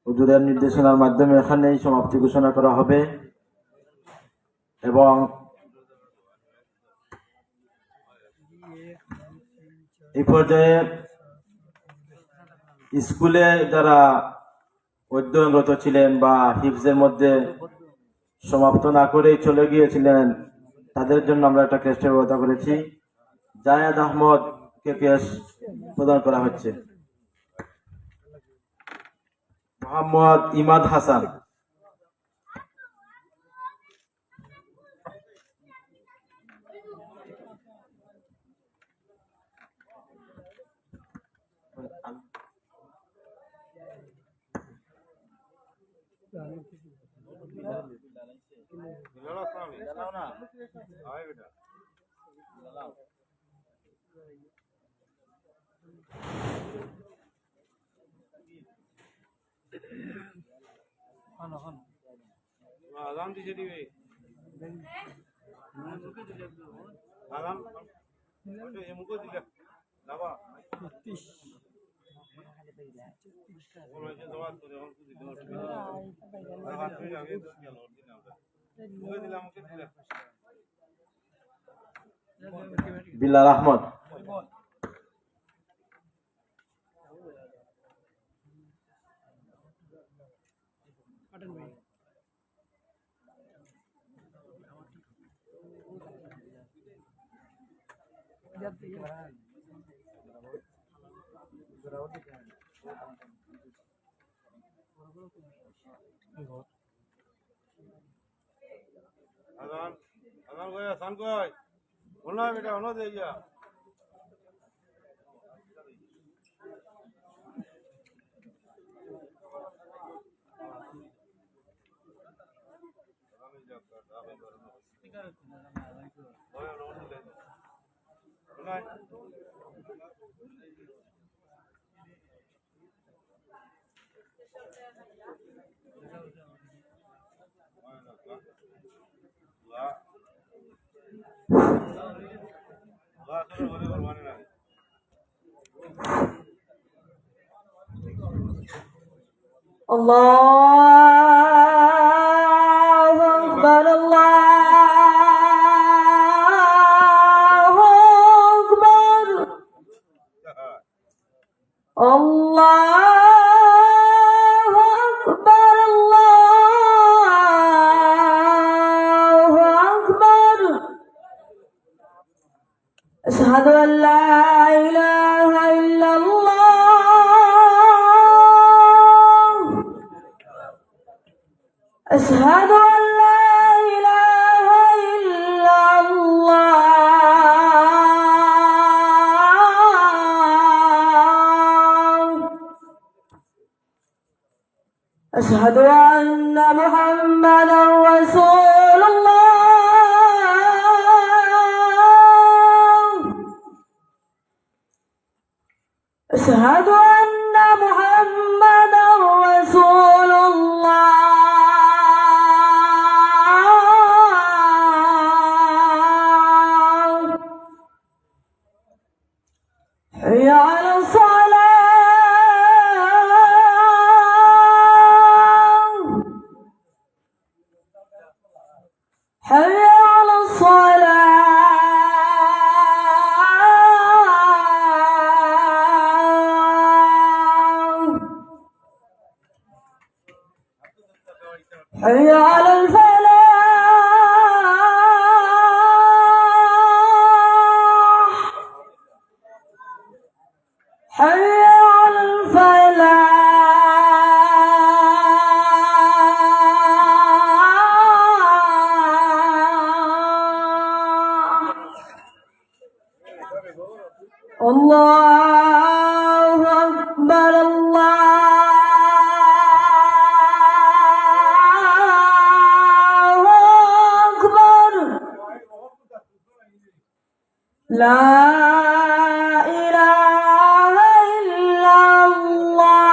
হুজুরের নির্দেশনার মাধ্যমে এখানেই সমাপ্তি ঘোষণা করা হবে এবং এই পর্যায়ে স্কুলে যারা অধ্যয়নরত ছিলেন বা হিফজের মধ্যে সমাপ্ত না করেই চলে গিয়েছিলেন তাদের জন্য আমরা একটা ক্রেস্টের ব্যবস্থা করেছি। জায়েদ আহমদ কে ক্রেস্ট প্রদান করা হচ্ছে। মোহাম্মদ ইমাদ হাসান, বিলাল আহমদ, الله أكبر الله أكبر الله أكبر الله أكبر أشهد أن لا إله إلا الله أشهد أن لا إله إلا الله أشهد أن محمدا رسول الله أشهد أن محمدا رسول الله حي على الصلاة حي على الصلاة حي على الفلاح حي على الفلاح الله أكبر الله أكبر لا إله إلا الله